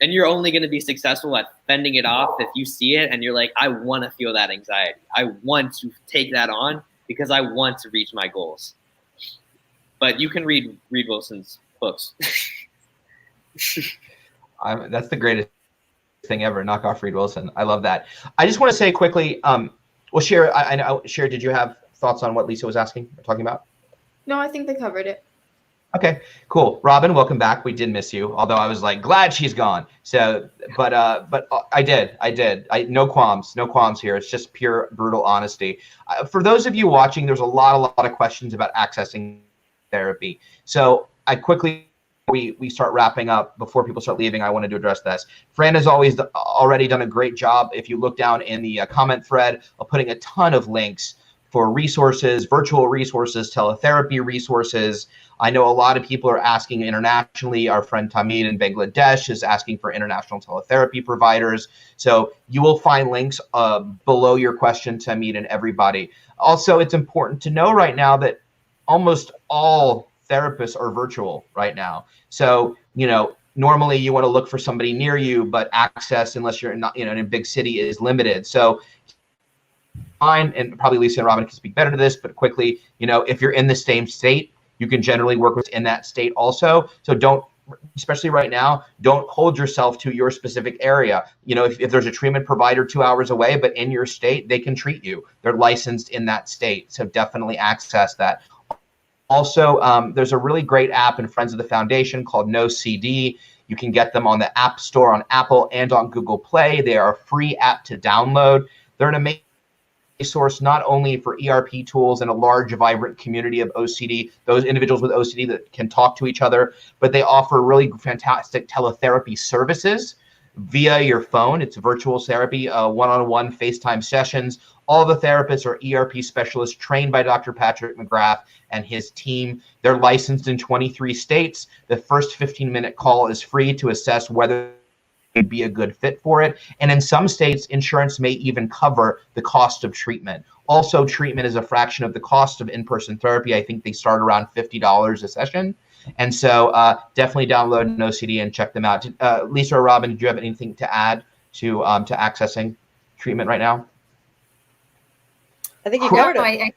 And you're only gonna be successful at fending it off if you see it and you're like, I want to feel that anxiety. I want to take that on because I want to reach my goals. But you can read Reed Wilson's books. That's the greatest thing ever. Knock off Reed Wilson. I love that. I just want to say quickly. Well, Shira, I know. Shira, did you have thoughts on what Lisa was talking about? No, I think they covered it. Okay, cool. Robin, welcome back. We did miss you, although I was like glad she's gone. So, but I did. No qualms here. It's just pure brutal honesty. For those of you watching, there's a lot of questions about accessing therapy. So I quickly, we start wrapping up before people start leaving. I wanted to address this. Fran has already done a great job. If you look down in the comment thread, of putting a ton of links for resources, virtual resources, teletherapy resources. I know a lot of people are asking internationally. Our friend Tamid in Bangladesh is asking for international teletherapy providers. So you will find links below your question, Tamid, and everybody. Also, it's important to know right now that almost all therapists are virtual right now. So, normally you want to look for somebody near you, but access, unless you're not, in a big city, is limited. So fine, and probably Lisa and Robin can speak better to this, but quickly, if you're in the same state, you can generally work within that state also. So don't, especially right now, don't hold yourself to your specific area. If there's a treatment provider 2 hours away, but in your state, they can treat you. They're licensed in that state. So definitely access that. Also, there's a really great app in Friends of the Foundation called NoCD. You can get them on the App Store on Apple and on Google Play. They are a free app to download. They're an amazing resource not only for ERP tools and a large, vibrant community of OCD, those individuals with OCD that can talk to each other, but they offer really fantastic teletherapy services via your phone. It's virtual therapy, one-on-one FaceTime sessions. All the therapists are ERP specialists trained by Dr. Patrick McGrath and his team. They're licensed in 23 states. The first 15-minute call is free to assess whether would be a good fit for it. And in some states, insurance may even cover the cost of treatment. Also, treatment is a fraction of the cost of in-person therapy. I think they start around $50 a session. And so definitely download NoCD and check them out. Lisa or Robin, did you have anything to add to accessing treatment right now? I think you covered it.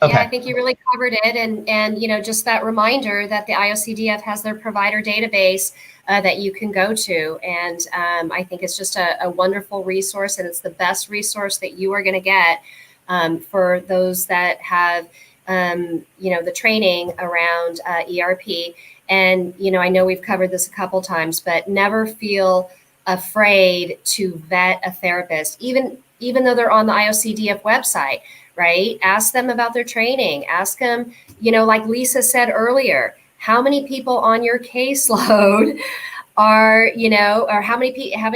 Okay. Yeah, I think you really covered it. And just that reminder that the IOCDF has their provider database that you can go to. And I think it's just a wonderful resource, and it's the best resource that you are going to get for those that have, the training around ERP. And, I know we've covered this a couple times, but never feel afraid to vet a therapist, even though they're on the IOCDF website, right? Ask them about their training. Ask them, like Lisa said earlier, how many people on your caseload are, or how many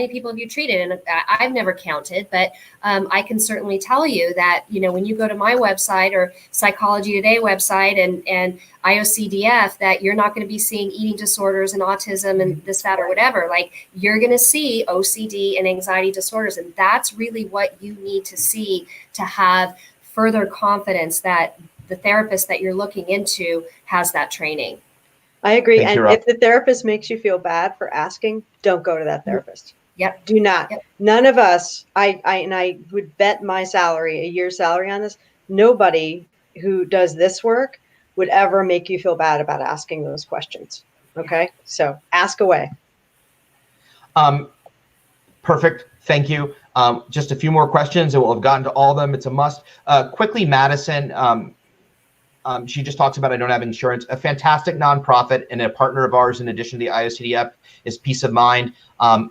people have you treated? And I've never counted, but I can certainly tell you that, when you go to my website or Psychology Today website and IOCDF, that you're not going to be seeing eating disorders and autism and this, that, or whatever. Like, you're going to see OCD and anxiety disorders. And that's really what you need to see to have further confidence that the therapist that you're looking into has that training. I agree. Thank you, if the therapist makes you feel bad for asking, don't go to that therapist. Yep. Do not. Yep. None of us, I would bet my salary, a year's salary on this, nobody who does this work would ever make you feel bad about asking those questions. Okay? So ask away. Perfect. Thank you. Just a few more questions and we'll have gotten to all of them. It's a must. Quickly, Madison, she just talks about I don't have insurance. A fantastic nonprofit and a partner of ours in addition to the IOCDF is Peace of Mind.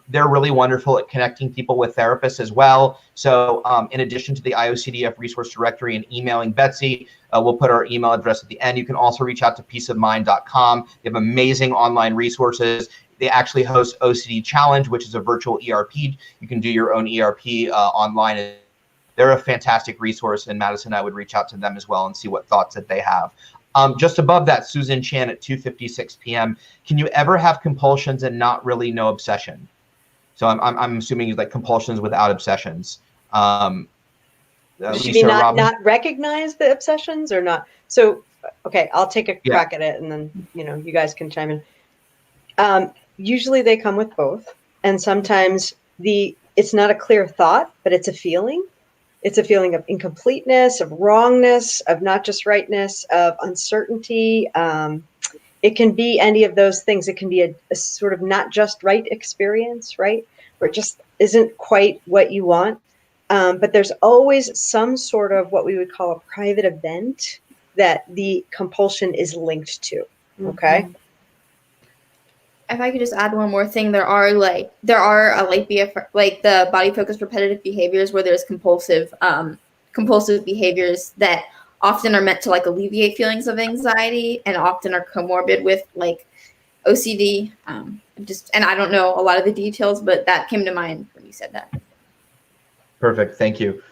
They're really wonderful at connecting people with therapists as well. So in addition to the IOCDF resource directory and emailing Betsy, we'll put our email address at the end. You can also reach out to peaceofmind.com. They have amazing online resources. They actually host OCD Challenge, which is a virtual ERP. You can do your own ERP online. They're a fantastic resource, and Madison and I would reach out to them as well and see what thoughts that they have. Just above that, Susan Chan at 2:56 p.m. Can you ever have compulsions and not really know obsession? So I'm assuming like compulsions without obsessions. Should we not recognize the obsessions or not? So, okay, I'll take a crack at it, and then you guys can chime in. Usually they come with both, and sometimes it's not a clear thought, but it's a feeling. It's a feeling of incompleteness, of wrongness, of not just rightness, of uncertainty. It can be any of those things. It can be a sort of not just right experience, right? Where it just isn't quite what you want. But there's always some sort of what we would call a private event that the compulsion is linked to. Okay. Mm-hmm. If I could just add one more thing, there are the body focused repetitive behaviors where there's compulsive behaviors that often are meant to alleviate feelings of anxiety and often are comorbid with OCD. And I don't know a lot of the details, but that came to mind when you said that. Perfect. Thank you.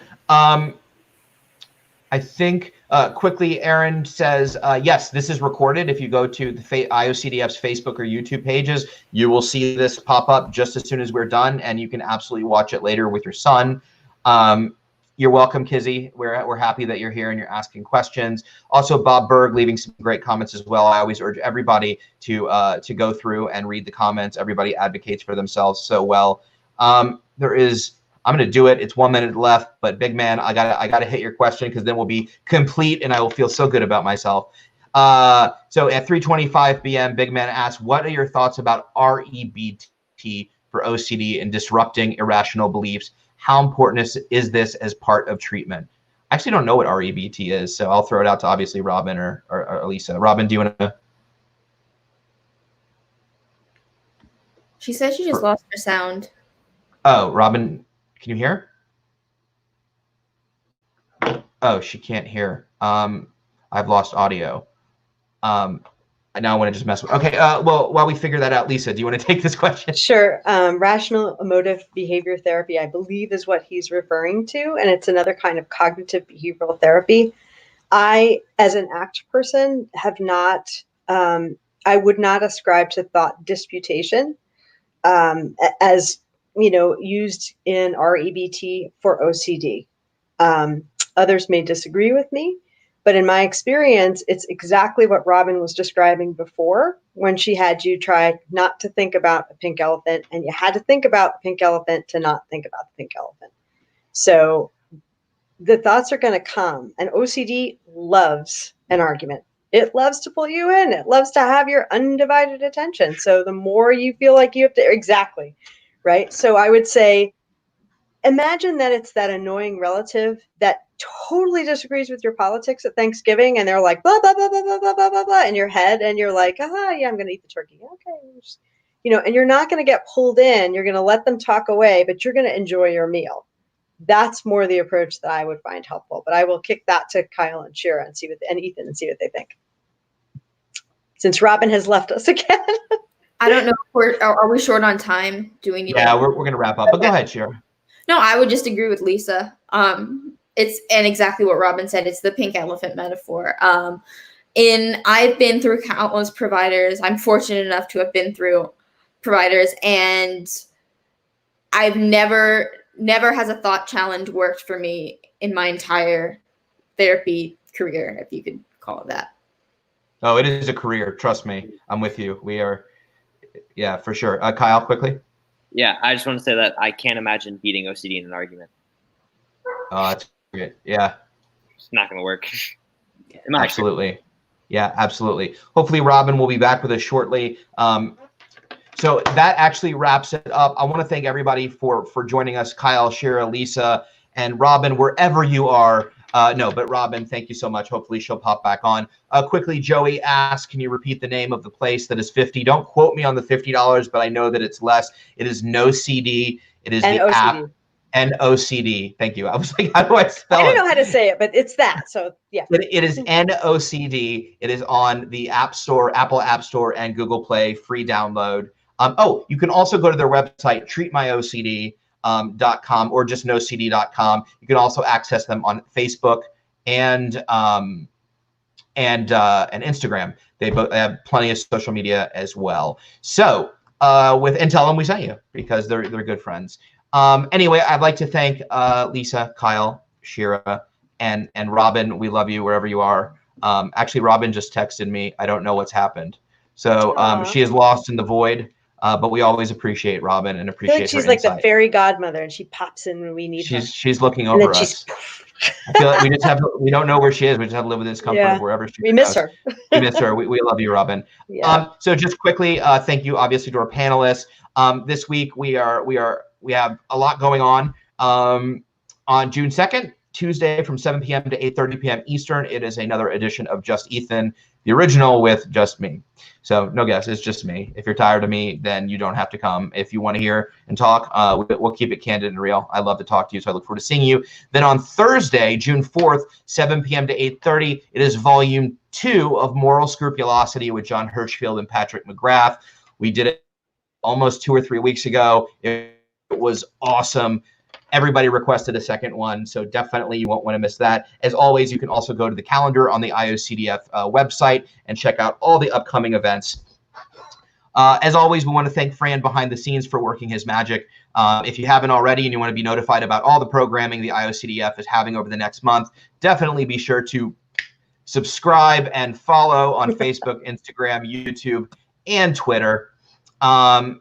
I think quickly, Aaron says, yes, this is recorded. If you go to the IOCDF's Facebook or YouTube pages, you will see this pop up just as soon as we're done, and you can absolutely watch it later with your son. You're welcome, Kizzy. We're happy that you're here and you're asking questions. Also, Bob Berg leaving some great comments as well. I always urge everybody to go through and read the comments. Everybody advocates for themselves so well. I'm going to do it. It's 1 minute left, but big man, I gotta hit your question because then we'll be complete and I will feel so good about myself. So at 3:25 p.m., big man asks, what are your thoughts about REBT for OCD and disrupting irrational beliefs? How important is this as part of treatment? I actually don't know what REBT is, so I'll throw it out to obviously Robin or Lisa. Robin, do you want to? She said she just lost her sound. Oh, Robin, can you hear? Oh, she can't hear. I've lost audio. Now I want to just mess with. Okay. Well, while we figure that out, Lisa, do you want to take this question? Sure. Rational emotive behavior therapy, I believe, is what he's referring to, and it's another kind of cognitive behavioral therapy. I, as an ACT person, have not. I would not ascribe to thought disputation as used in REBT for OCD. Others may disagree with me. But in my experience, it's exactly what Robin was describing before when she had you try not to think about a pink elephant, and you had to think about the pink elephant to not think about the pink elephant. So the thoughts are going to come, and OCD loves an argument. It loves to pull you in. It loves to have your undivided attention. So the more you feel like you have to, exactly, right? So I would say, imagine that it's that annoying relative that totally disagrees with your politics at Thanksgiving, and they're like, blah, blah, blah, blah, blah, blah, blah, blah, blah, in your head, and you're like, yeah, I'm going to eat the turkey. Okay. And you're not going to get pulled in. You're going to let them talk away, but you're going to enjoy your meal. That's more the approach that I would find helpful. But I will kick that to Kyle and Shira and Ethan and see what they think. Since Robin has left us again. I don't know. Are we short on time? Do we need? Yeah, we're going to wrap up. But go ahead, Shira. No, I would just agree with Lisa. And exactly what Robin said. It's the pink elephant metaphor. I've been through countless providers. I'm fortunate enough to have been through providers, and I've never has a thought challenge worked for me in my entire therapy career, if you could call it that. Oh, it is a career. Trust me. I'm with you. We are. Yeah, for sure. Kyle, quickly. Yeah, I just want to say that I can't imagine beating OCD in an argument. Oh, that's great. Yeah. It's not going to work. Absolutely. Yeah, absolutely. Hopefully Robin will be back with us shortly. So that actually wraps it up. I want to thank everybody for joining us, Kyle, Shira, Lisa, and Robin, wherever you are. But Robin, thank you so much. Hopefully she'll pop back on. Quickly, Joey asked, can you repeat the name of the place that is 50? Don't quote me on the $50, but I know that it's less. It is NoCD. It is the app. NoCD. Thank you. I was like, how do I spell it? I don't know how to say it, but it's that. So yeah. It is NoCD. It is on the App Store, Apple App Store, and Google Play. Free download. You can also go to their website, treatmyocd.com or just nocd.com. You can also access them on Facebook and Instagram. They both have plenty of social media as well. So and tell them we sent you because they're good friends. Anyway, I'd like to thank Lisa, Kyle, Shira, and Robin. We love you wherever you are. Actually, Robin just texted me. I don't know what's happened. So she is lost in the void. But we always appreciate Robin and appreciate her she's insight. like the fairy godmother, and she pops in when we need her. She's looking over us. I feel like we don't know where she is. We just have to live with discomfort of wherever she is. We miss her. We miss her. We love you, Robin. Yeah. So just quickly, thank you obviously to our panelists. This week we have a lot going on. On June 2nd, Tuesday from 7 p.m. to 8:30 p.m. Eastern, it is another edition of Just Ethan, the original with just me. So no guess, it's just me. If you're tired of me, then you don't have to come. If you want to hear and talk, we'll keep it candid and real. I love to talk to you, so I look forward to seeing you. Then on Thursday, June 4th, 7 p.m. to 8:30, it is volume 2 of Moral Scrupulosity with John Hirschfield and Patrick McGrath. We did it almost 2 or 3 weeks ago. It was awesome. Everybody requested a second one, so definitely you won't want to miss that. As always, you can also go to the calendar on the IOCDF website and check out all the upcoming events. As always, we want to thank Fran behind the scenes for working his magic. If you haven't already and you want to be notified about all the programming the IOCDF is having over the next month, definitely be sure to subscribe and follow on Facebook, Instagram, YouTube, and Twitter. And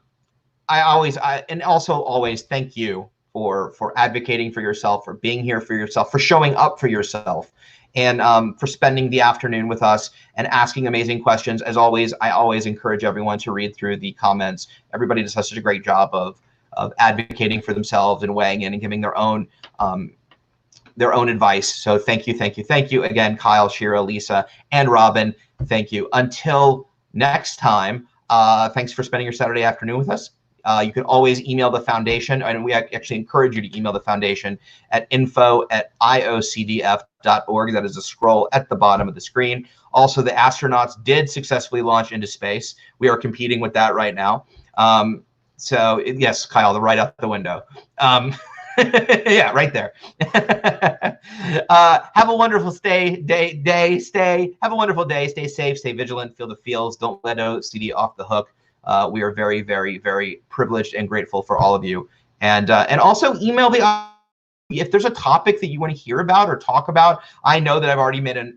also always thank you for advocating for yourself, for being here for yourself, for showing up for yourself, and for spending the afternoon with us and asking amazing questions. As always, I always encourage everyone to read through the comments. Everybody does such a great job of advocating for themselves and weighing in and giving their own advice. So thank you again, Kyle, Shira, Lisa, and Robin. Thank you. Until next time, thanks for spending your Saturday afternoon with us. You can always email the foundation, and we actually encourage you to email the foundation at info@iocdf.org. That is a scroll at the bottom of the screen. Also, the astronauts did successfully launch into space. We are competing with that right now. So yes, Kyle, the right out the window. Yeah, right there. Have a wonderful day. Have a wonderful day. Stay safe, stay vigilant, feel the feels. Don't let OCD off the hook. We are very, very, very privileged and grateful for all of you. And also email if there's a topic that you want to hear about or talk about. I know that I've already made a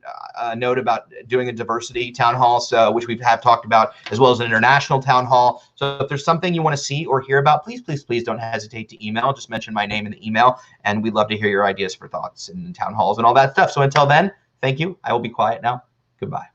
note about doing a diversity town hall, which we have talked about, as well as an international town hall. So if there's something you want to see or hear about, please, please, please don't hesitate to email. Just mention my name in the email, and we'd love to hear your ideas for thoughts and town halls and all that stuff. So until then, thank you. I will be quiet now. Goodbye.